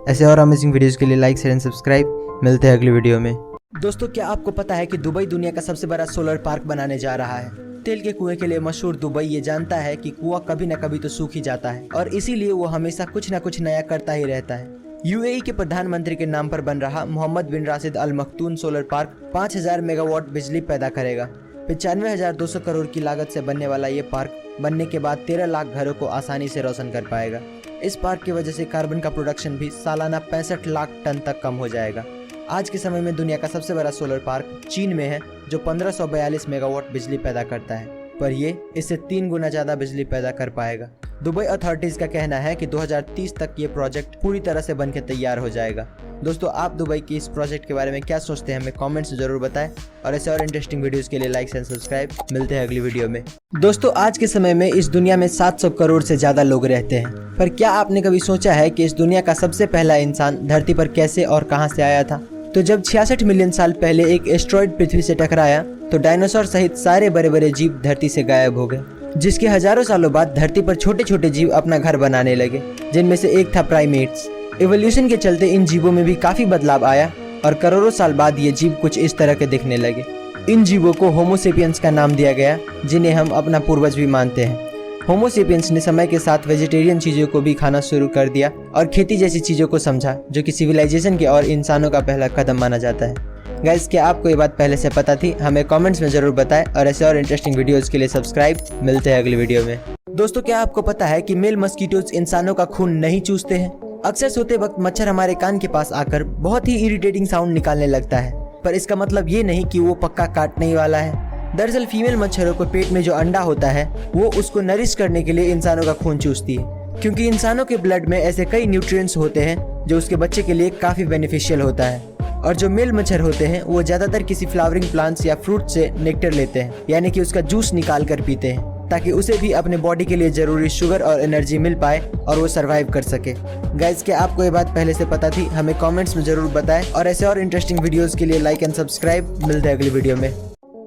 ऐसे और अमेजिंग वीडियोस के लिए लाइक शेयर एंड सब्सक्राइब। मिलते हैं अगली वीडियो में। दोस्तों, क्या आपको पता है कि दुबई दुनिया का सबसे बड़ा सोलर पार्क बनाने जा रहा है? तेल के कुएं के लिए मशहूर दुबई ये जानता है कि कुआं कभी न कभी तो सूख ही जाता है, और इसीलिए वो हमेशा कुछ न कुछ नया करता ही रहता है। यूएई के प्रधानमंत्री के नाम पर बन रहा मोहम्मद बिन राशिद अल मखतूम सोलर पार्क 5000 मेगावाट बिजली पैदा करेगा। 95,200 करोड़ की लागत से बनने वाला ये पार्क बनने के बाद 13 लाख घरों को आसानी से रोशन कर पाएगा। इस पार्क की वजह से कार्बन का प्रोडक्शन भी सालाना 65 लाख टन तक कम हो जाएगा। आज के समय में दुनिया का सबसे बड़ा सोलर पार्क चीन में है जो 1542 मेगावाट बिजली पैदा करता है, पर ये इससे 3 गुना ज्यादा बिजली पैदा कर पाएगा। दुबई अथॉरिटीज का कहना है कि 2030 तक ये प्रोजेक्ट पूरी तरह से बनकर तैयार हो जाएगा। दोस्तों, आप दुबई की इस प्रोजेक्ट के बारे में क्या सोचते हैं हमें कमेंट्स में जरूर बताएं, और ऐसे और इंटरेस्टिंग वीडियोस के लिए लाइक एंड सब्सक्राइब। मिलते हैं अगली वीडियो में। दोस्तों, आज के समय में इस दुनिया में 700 करोड़ से ज्यादा लोग रहते हैं, पर क्या आपने कभी सोचा है कि इस दुनिया का सबसे पहला इंसान धरती पर कैसे और कहां से आया था? तो जब 66 मिलियन साल पहले एक एस्ट्रॉइड पृथ्वी से टकराया तो डायनासोर सहित सारे बड़े बड़े जीव धरती से गायब हो गए, जिसके हजारों सालों बाद धरती पर छोटे छोटे जीव अपना घर बनाने लगे, जिनमें से एक था प्राइमेट्स। इवोल्यूशन के चलते इन जीवों में भी काफी बदलाव आया और करोड़ों साल बाद ये जीव कुछ इस तरह के दिखने लगे। इन जीवों को होमोसेपियंस का नाम दिया गया, जिन्हें हम अपना पूर्वज भी मानते हैं। होमोसेपियंस ने समय के साथ वेजिटेरियन चीज़ों को भी खाना शुरू कर दिया और खेती जैसी चीज़ों को समझा, जो कि सिविलाइजेशन की और इंसानों का पहला कदम माना जाता है। गाइस, क्या आपको ये बात पहले से पता थी? हमें कमेंट्स में ज़रूर बताएं और ऐसे और इंटरेस्टिंग वीडियोज़ के लिए सब्सक्राइब। मिलते हैं अगली वीडियो में। दोस्तों, क्या आपको पता है कि मेल मस्कीटोज इंसानों का खून नहीं चूसते हैं? अक्सर सोते वक्त मच्छर हमारे कान के पास आकर बहुत ही इरिटेटिंग साउंड निकालने लगता है, पर इसका मतलब ये नहीं कि वो पक्का काटने ही वाला है। दरअसल फीमेल मच्छरों को पेट में जो अंडा होता है वो उसको नरिश करने के लिए इंसानों का खून चूसती है, क्योंकि इंसानों के ब्लड में ऐसे कई न्यूट्रिएंट्स होते हैं जो उसके बच्चे के लिए काफ़ी बेनिफिशियल होता है। और जो मेल मच्छर होते हैं वो ज़्यादातर किसी फ्लावरिंग प्लांट्स या फ्रूट से नेक्टर लेते हैं, यानी कि उसका जूस निकाल कर पीते हैं, ताकि उसे भी अपने बॉडी के लिए ज़रूरी शुगर और एनर्जी मिल पाए और वो सर्वाइव कर सके। गाइज, क्या आपको ये बात पहले से पता थी? हमें कमेंट्स में ज़रूर बताएं और ऐसे और इंटरेस्टिंग वीडियोज़ के लिए लाइक एंड सब्सक्राइब। मिलते हैं अगली वीडियो में।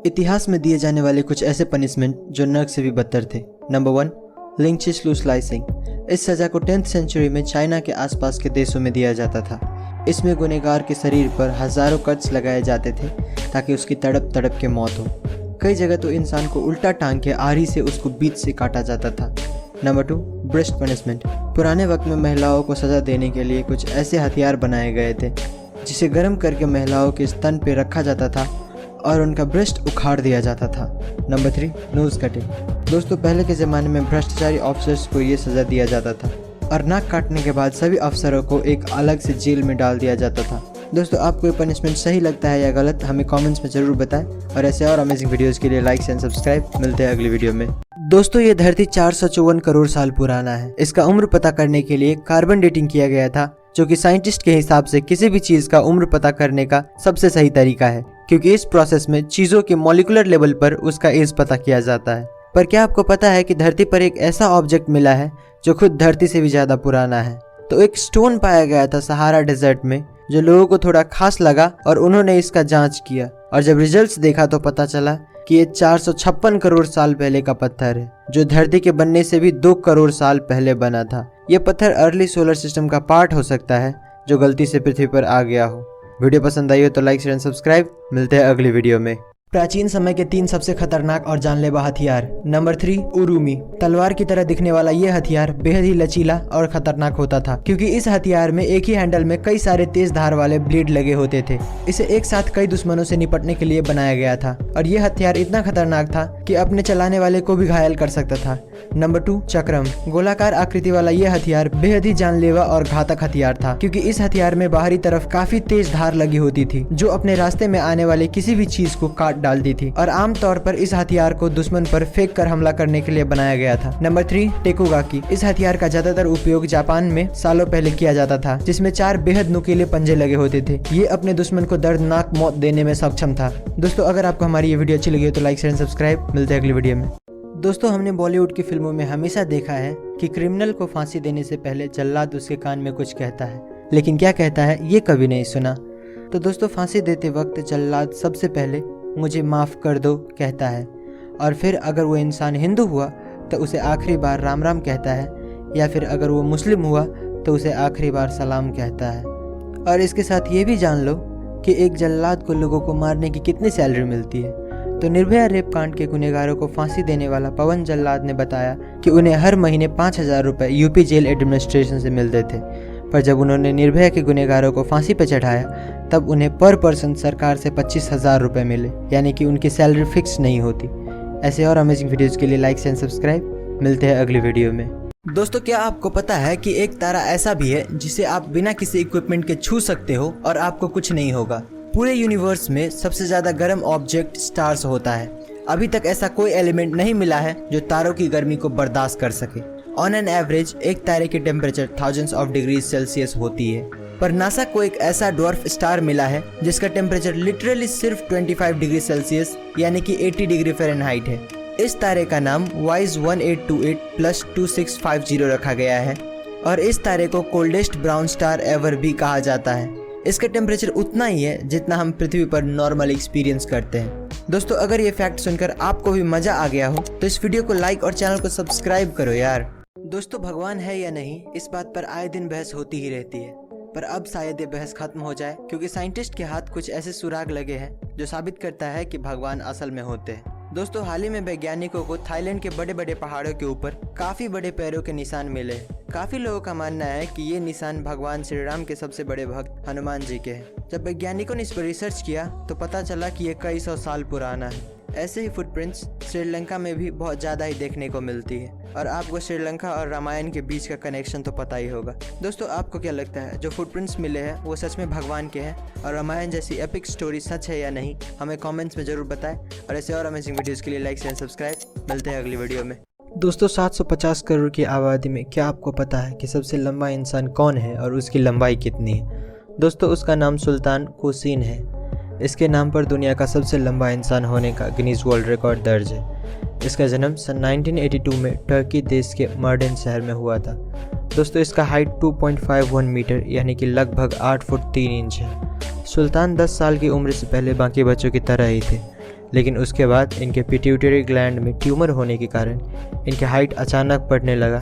इतिहास में दिए जाने वाले कुछ ऐसे पनिशमेंट जो नर्क से भी बदतर थे। नंबर 1, लिंचिस लू स्लाइसिंग। इस सज़ा को 10th सेंचुरी में चाइना के आसपास के देशों में दिया जाता था। इसमें गुनहगार के शरीर पर हज़ारों कट्स लगाए जाते थे ताकि उसकी तड़प तड़प के मौत हो। कई जगह तो इंसान को उल्टा टांग के आरी से उसको बीच से काटा जाता था। Number 2, breast punishment. पुराने वक्त में महिलाओं को सज़ा देने के लिए कुछ ऐसे हथियार बनाए गए थे जिसे गर्म करके महिलाओं के स्तन पर रखा जाता था और उनका ब्रेस्ट उखाड़ दिया जाता था। Number 3, nose cutting. दोस्तों, पहले के ज़माने में भ्रष्टाचारी ऑफिसर्स को ये सज़ा दिया जाता था और नाक काटने के बाद सभी अफसरों को एक अलग से जेल में डाल दिया जाता था। दोस्तों, आपको ये पनिशमेंट सही लगता है या गलत? हमें कमेंट्स में ज़रूर बताएं और ऐसे और अमेजिंग वीडियोज़ के लिए लाइक एंड सब्सक्राइब। मिलते हैं अगली वीडियो में। दोस्तों, ये धरती 454 करोड़ साल पुराना है। इसका उम्र पता करने के लिए कार्बन डेटिंग किया गया था, जो कि साइंटिस्ट के हिसाब से किसी भी चीज़ का उम्र पता करने का सबसे सही तरीका है, क्योंकि इस प्रोसेस में चीज़ों के मॉलिक्यूलर लेवल पर उसका एज पता किया जाता है। पर क्या आपको पता है कि धरती पर एक ऐसा ऑब्जेक्ट मिला है जो खुद धरती से भी ज़्यादा पुराना है? तो एक स्टोन पाया गया था सहारा डेजर्ट में, जो लोगों को थोड़ा खास लगा और उन्होंने इसका जांच किया और जब रिजल्ट्स देखा तो पता चला कि ये 456 करोड़ साल पहले का पत्थर है, जो धरती के बनने से भी 2 करोड़ साल पहले बना था। ये पत्थर अर्ली सोलर सिस्टम का पार्ट हो सकता है, जो गलती से पृथ्वी पर आ गया हो। वीडियो पसंद आई हो तो लाइक शेयर एंड सब्सक्राइब। मिलते हैं अगली वीडियो में। प्राचीन समय के 3 सबसे खतरनाक और जानलेवा हथियार। नंबर 3, उरुमी। तलवार की तरह दिखने वाला यह हथियार बेहद ही लचीला और खतरनाक होता था, क्योंकि इस हथियार में एक ही हैंडल में कई सारे तेज धार वाले ब्लेड लगे होते थे। इसे एक साथ कई दुश्मनों से निपटने के लिए बनाया गया था और यह हथियार इतना खतरनाक था कि अपने चलाने वाले को भी घायल कर सकता था। नंबर 2, चक्रम। गोलाकार आकृति वाला यह हथियार बेहद ही जानलेवा और घातक हथियार था, क्योंकि इस हथियार में बाहरी तरफ काफी तेज धार लगी होती थी, जो अपने रास्ते में आने वाले किसी भी चीज को काट डालती थी और आमतौर पर इस हथियार को दुश्मन पर फेंक कर हमला करने के लिए बनाया गया था। नंबर 3, टेकुगाकी। इस हथियार का ज्यादातर उपयोग जापान में सालों पहले किया जाता था, जिसमें 4 बेहद नुकीले पंजे लगे होते थे। ये अपने दुश्मन को दर्दनाक मौत देने में सक्षम था। दोस्तों, अगर आपको हमारी ये वीडियो अच्छी लगी हो तो लाइक शेयर एंड सब्सक्राइब। मिलते हैं अगली वीडियो में। दोस्तों, हमने बॉलीवुड की फिल्मों में हमेशा देखा है कि क्रिमिनल को फांसी देने से पहले जल्लाद उसके कान में कुछ कहता है, लेकिन क्या कहता है ये कभी नहीं सुना। तो दोस्तों, फांसी देते वक्त जल्लाद सबसे पहले मुझे माफ़ कर दो कहता है, और फिर अगर वो इंसान हिंदू हुआ तो उसे आखिरी बार राम राम कहता है, या फिर अगर वो मुस्लिम हुआ तो उसे आखिरी बार सलाम कहता है। और इसके साथ ये भी जान लो कि एक जल्लाद को लोगों को मारने की कितनी सैलरी मिलती है। तो निर्भया रेप कांड के गुनहगारों को फांसी देने वाला पवन जल्लाद ने बताया कि उन्हें हर महीने 5,000 रुपये यूपी जेल एडमिनिस्ट्रेशन से मिलते थे, पर जब उन्होंने निर्भया के गुनहगारों को फांसी पर चढ़ाया तब उन्हें पर पर्सन सरकार से 25,000 रुपये मिले, यानी कि उनकी सैलरी फिक्स नहीं होती। ऐसे और अमेजिंग वीडियोज़ के लिए लाइक एंड सब्सक्राइब। मिलते हैं अगली वीडियो में। दोस्तों, क्या आपको पता है कि एक तारा ऐसा भी है जिसे आप बिना किसी इक्विपमेंट के छू सकते हो और आपको कुछ नहीं होगा? पूरे यूनिवर्स में सबसे ज़्यादा गर्म ऑब्जेक्ट स्टार्स होता है। अभी तक ऐसा कोई एलिमेंट नहीं मिला है जो तारों की गर्मी को बर्दाश्त कर सके। ऑन एन एवरेज एक तारे की temperature thousands of degree Celsius होती है, पर नासा को एक ऐसा डॉर्फ स्टार मिला है जिसका टेम्परेचर लिटरली सिर्फ 25 डिग्री सेल्सियस यानी कि 80 डिग्री फ़ारेनहाइट है। इस तारे का नाम WISE 1828+2650 रखा गया है और इस तारे को कोल्डेस्ट ब्राउन स्टार एवर भी कहा जाता है। इसका टेम्परेचर उतना ही है जितना हम पृथ्वी पर नॉर्मल एक्सपीरियंस करते हैं। दोस्तों, अगर ये फैक्ट सुनकर आपको भी मजा आ गया हो तो इस वीडियो को लाइक और चैनल को सब्सक्राइब करो यार। दोस्तों, भगवान है या नहीं, इस बात पर आए दिन बहस होती ही रहती है, पर अब शायद ये बहस खत्म हो जाए, क्योंकि साइंटिस्ट के हाथ कुछ ऐसे सुराग लगे हैं जो साबित करता है कि भगवान असल में होते हैं। दोस्तों, हाल ही में वैज्ञानिकों को थाईलैंड के बड़े बड़े पहाड़ों के ऊपर काफी बड़े पैरों के निशान मिले हैं। काफी लोगों का मानना है कि ये निशान भगवान श्री राम के सबसे बड़े भक्त हनुमान जी के हैं। जब वैज्ञानिकों ने इस पर रिसर्च किया तो पता चला कि ये कई सौ साल पुराना है। ऐसे ही फुटप्रिंट्स श्रीलंका में भी बहुत ज़्यादा ही देखने को मिलती है और आपको श्रीलंका और रामायण के बीच का कनेक्शन तो पता ही होगा। दोस्तों, आपको क्या लगता है जो फुटप्रिंट्स मिले हैं वो सच में भगवान के हैं और रामायण जैसी एपिक स्टोरी सच है या नहीं? हमें कमेंट्स में ज़रूर बताएं और ऐसे और अमेजिंग वीडियोज़ के लिए लाइक एंड सब्सक्राइब। मिलते हैं अगली वीडियो में। दोस्तों, 750 करोड़ की आबादी में क्या आपको पता है कि सबसे लंबा इंसान कौन है और उसकी लंबाई कितनी है? दोस्तों, उसका नाम सुल्तान कोसीन है। इसके नाम पर दुनिया का सबसे लंबा इंसान होने का गिनीज वर्ल्ड रिकॉर्ड दर्ज है। इसका जन्म सन 1982 में टर्की देश के मर्डेन शहर में हुआ था। दोस्तों, इसका हाइट 2.51 मीटर यानी कि लगभग 8 फुट 3 इंच है। सुल्तान 10 साल की उम्र से पहले बाकी बच्चों की तरह ही थे, लेकिन उसके बाद इनके पिट्यूटरी ग्लैंड में ट्यूमर होने के कारण इनकी हाइट अचानक बढ़ने लगा,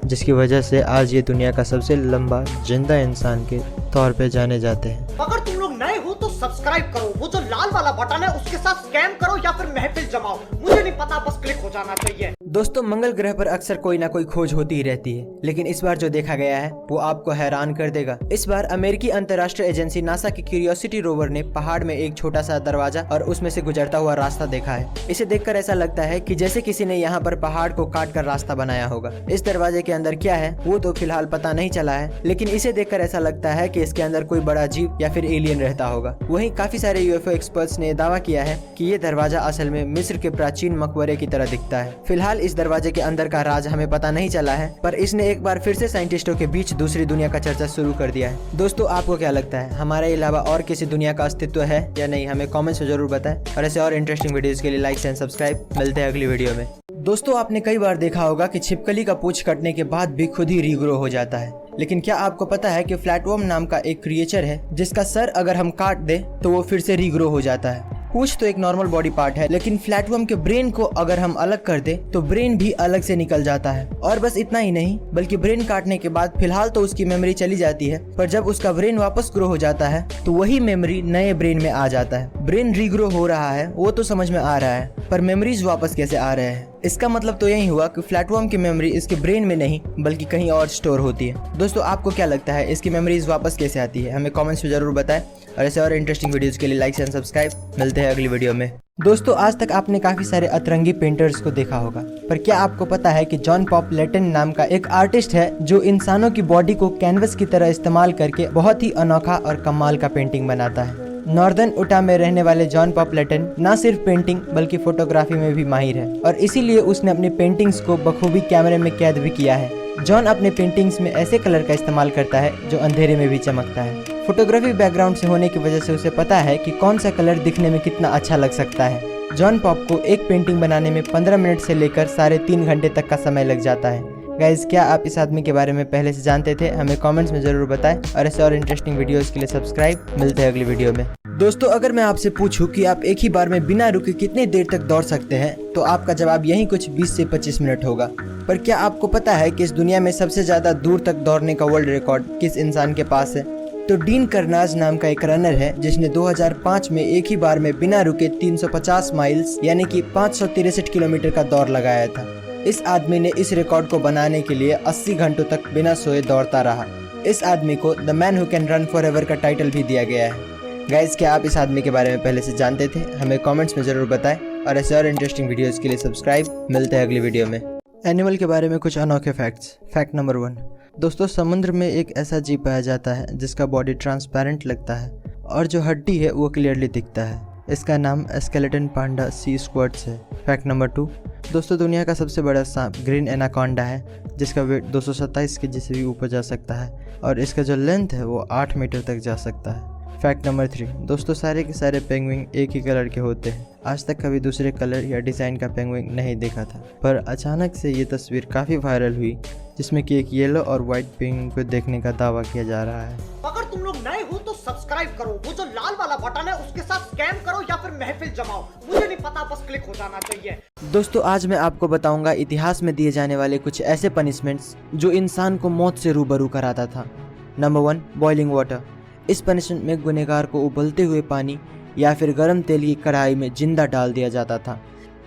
जिसकी वजह से आज ये दुनिया का सबसे लंबा जिंदा इंसान के तौर पे जाने जाते हैं। अगर तुम लोग नए हो तो सब्सक्राइब करो, वो जो लाल वाला बटन है उसके साथ स्कैम करो या फिर महफिल जमाओ, मुझे नहीं पता, बस क्लिक हो जाना चाहिए। दोस्तों, मंगल ग्रह पर अक्सर कोई ना कोई खोज होती ही रहती है, लेकिन इस बार जो देखा गया है वो आपको हैरान कर देगा। इस बार अमेरिकी अंतर्राष्ट्रीय एजेंसी नासा की क्यूरियोसिटी रोवर ने पहाड़ में एक छोटा सा दरवाजा और उसमें से गुजरता हुआ रास्ता देखा है। इसे देखकर ऐसा लगता है कि जैसे किसी ने यहाँ पर पहाड़ को काट कर रास्ता बनाया होगा। इस दरवाजे के अंदर क्या है वो तो फिलहाल पता नहीं चला है, लेकिन इसे देखकर ऐसा लगता है कि इसके अंदर कोई बड़ा जीव या फिर एलियन रहता होगा। वहीं काफी सारे यूएफओ एक्सपर्ट्स ने दावा किया है कि ये दरवाजा असल में मिस्र के प्राचीन मकबरे की तरह दिखता है। फिलहाल इस दरवाजे के अंदर का राज हमें पता नहीं चला है, पर इसने एक बार फिर से साइंटिस्टों के बीच दूसरी दुनिया का चर्चा शुरू कर दिया है। दोस्तों, आपको क्या लगता है हमारे अलावा और किसी दुनिया का अस्तित्व है या नहीं? हमें कमेंट्स में जरूर बताएं और ऐसे और इंटरेस्टिंग वीडियोस के लिए लाइक एंड सब्सक्राइब। मिलते हैं अगली वीडियो में। दोस्तों, आपने कई बार देखा होगा कि छिपकली का पूंछ कटने के बाद भी खुद ही रीग्रो हो जाता है, लेकिन क्या आपको पता है कि फ्लैटवर्म नाम का एक क्रिएचर है जिसका सर अगर हम काट दे तो वो फिर से रीग्रो हो जाता है। पूंछ तो एक नॉर्मल बॉडी पार्ट है, लेकिन फ्लैटवर्म के ब्रेन को अगर हम अलग कर दे तो ब्रेन भी अलग से निकल जाता है। और बस इतना ही नहीं, बल्कि ब्रेन काटने के बाद फिलहाल तो उसकी मेमोरी चली जाती है, पर जब उसका ब्रेन वापस ग्रो हो जाता है तो वही मेमोरी नए ब्रेन में आ जाता है। ब्रेन रीग्रो हो रहा है वो तो समझ में आ रहा है, पर मेमोरीज वापस कैसे आ रहे हैं? इसका मतलब तो यही हुआ कि फ्लैटवर्म की मेमोरी इसके ब्रेन में नहीं बल्कि कहीं और स्टोर होती है। दोस्तों, आपको क्या लगता है इसकी मेमोरीज वापस कैसे आती है? हमें कमेंट्स में जरूर बताएं और ऐसे और इंटरेस्टिंग वीडियोस के लिए लाइक एंड सब्सक्राइब। मिलते हैं अगली वीडियो में। दोस्तों, आज तक आपने काफी सारे अतरंगी पेंटर्स को देखा होगा, पर क्या आपको पता है कि जॉन पॉप लेटन नाम का एक आर्टिस्ट है जो इंसानों की बॉडी को कैनवस की तरह इस्तेमाल करके बहुत ही अनोखा और कमाल का पेंटिंग बनाता है। नॉर्दर्न उटा में रहने वाले जॉन पॉप लेटन न सिर्फ पेंटिंग बल्कि फोटोग्राफी में भी माहिर है और इसीलिए उसने अपनी पेंटिंग्स को बखूबी कैमरे में कैद भी किया है। जॉन अपने पेंटिंग्स में ऐसे कलर का इस्तेमाल करता है जो अंधेरे में भी चमकता है। फोटोग्राफी बैकग्राउंड से होने की वजह से उसे पता है कि कौन सा कलर दिखने में कितना अच्छा लग सकता है। जॉन पॉप को एक पेंटिंग बनाने में 15 मिनट से लेकर 3.5 घंटे तक का समय लग जाता है। गाइज, क्या आप इस आदमी के बारे में पहले से जानते थे? हमें कमेंट्स में जरूर बताएं और ऐसे और इंटरेस्टिंग वीडियोस के लिए सब्सक्राइब। मिलते हैं अगली वीडियो में। दोस्तों, अगर मैं आपसे पूछूं कि आप एक ही बार में बिना रुके कितनी देर तक दौड़ सकते हैं तो आपका जवाब यही कुछ 20 से 25 मिनट होगा। पर क्या आपको पता है कि इस दुनिया में सबसे ज्यादा दूर तक दौड़ने का वर्ल्ड रिकॉर्ड किस इंसान के पास है? तो डीन कर्नाज नाम का एक रनर है जिसने 2005 में एक ही बार में बिना रुके 350 माइल्स यानी कि 563 किलोमीटर का दौड़ लगाया था। इस आदमी ने इस रिकॉर्ड को बनाने के लिए 80 घंटों तक बिना सोए दौड़ता रहा। इस आदमी को the man who can run for ever का टाइटल भी दिया गया है। गाइज, क्या आप इस आदमी के बारे में पहले से जानते थे? हमें कमेंट्स में जरूर बताएं और ऐसे और इंटरेस्टिंग वीडियोस के लिए सब्सक्राइब। मिलते हैं अगली वीडियो में। एनिमल के बारे में कुछ अनोखे फैक्ट्स। फैक्ट नंबर 1, दोस्तों, समुद्र में एक ऐसा जीव पाया जाता है जिसका बॉडी ट्रांसपेरेंट लगता है और जो हड्डी है वो क्लियरली दिखता है। इसका नाम स्केलेटन पांडा सी स्क्वाड्स है। फैक्ट नंबर 2, दोस्तों, दुनिया का सबसे बड़ा सांप ग्रीन एनाकोंडा है जिसका वेट 227 केजी से भी ऊपर जा सकता है और इसका जो लेंथ है वो 8 मीटर तक जा सकता है। फैक्ट नंबर 3, दोस्तों, सारे के सारे पेंगुइन एक ही कलर के होते हैं। आज तक कभी दूसरे कलर या डिज़ाइन का पेंगुइन नहीं देखा था, पर अचानक से ये तस्वीर काफ़ी वायरल हुई जिसमें कि एक येलो और वाइट पेंगुइन को देखने का दावा किया जा रहा है। अगर तुम लोग नए हो तो सब्सक्राइब करो, वो जो लाल वाला बटन है उसके साथ स्कैम करो या फिर महफिल जमाओ, मुझे नहीं पता, बस क्लिक हो जाना चाहिए। दोस्तों, आज मैं आपको बताऊंगा इतिहास में दिए जाने वाले कुछ ऐसे पनिशमेंट्स जो इंसान को मौत से रूबरू कराता था। Number 1, boiling water. इस पनिशमेंट में गुनहगार को उबलते हुए पानी या फिर गर्म तेल की कढ़ाई में जिंदा डाल दिया जाता था।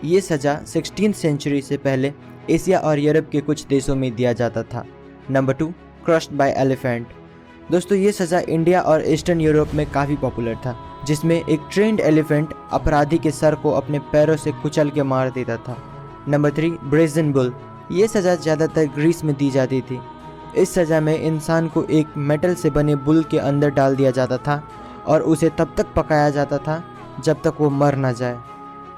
ये सज़ा 16वीं सेंचुरी से पहले एशिया और यूरोप के कुछ देशों में दिया जाता था। Number 2, crushed bye elephant. दोस्तों ये सज़ा इंडिया और ईस्टर्न यूरोप में काफ़ी पॉपुलर था, जिसमें एक ट्रेंड एलिफेंट अपराधी के सर को अपने पैरों से कुचल के मार देता था। Number 3, brazen bull. ये सज़ा ज़्यादातर ग्रीस में दी जाती थी। इस सज़ा में इंसान को एक मेटल से बने बुल के अंदर डाल दिया जाता था और उसे तब तक पकाया जाता था जब तक वो मर ना जाए।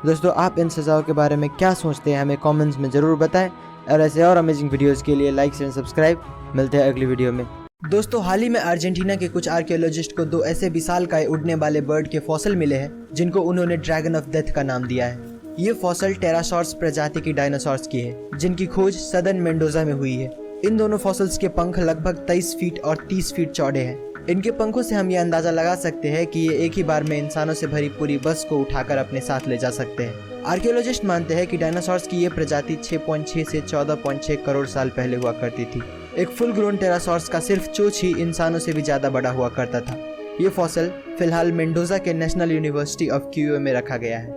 दोस्तों आप इन सज़ाओं के बारे में क्या सोचते हैं हमें कमेंट्स में ज़रूर बताएं, और ऐसे और अमेजिंग वीडियोज़ के लिए लाइक एंड सब्सक्राइब। मिलते हैं अगली वीडियो में। दोस्तों हाल ही में अर्जेंटीना के कुछ आर्कियोलॉजिस्ट को 2 ऐसे विशालकाय उड़ने वाले बर्ड के फॉसिल मिले हैं जिनको उन्होंने ड्रैगन ऑफ डेथ का नाम दिया है। ये फॉसिल टेरासॉर्स प्रजाति की डायनासोर्स की है, जिनकी खोज सदर्न मेंडोजा में हुई है। इन दोनों फॉसिल्स के पंख लगभग 23 फीट और 30 फीट चौड़े हैं। इनके पंखों से हम ये अंदाजा लगा सकते हैं कि ये एक ही बार में इंसानों से भरी पूरी बस को उठाकर अपने साथ ले जा सकते हैं। आर्कियोलॉजिस्ट मानते हैं कि डायनासोर्स की ये प्रजाति 6.6 से 14.6 करोड़ साल पहले हुआ करती थी। एक फुल ग्रोन टेरासॉर्स का सिर्फ चोंच ही इंसानों से भी ज़्यादा बड़ा हुआ करता था। ये फॉसिल फिलहाल मेंडोजा के नेशनल यूनिवर्सिटी ऑफ क्यूओ में रखा गया है।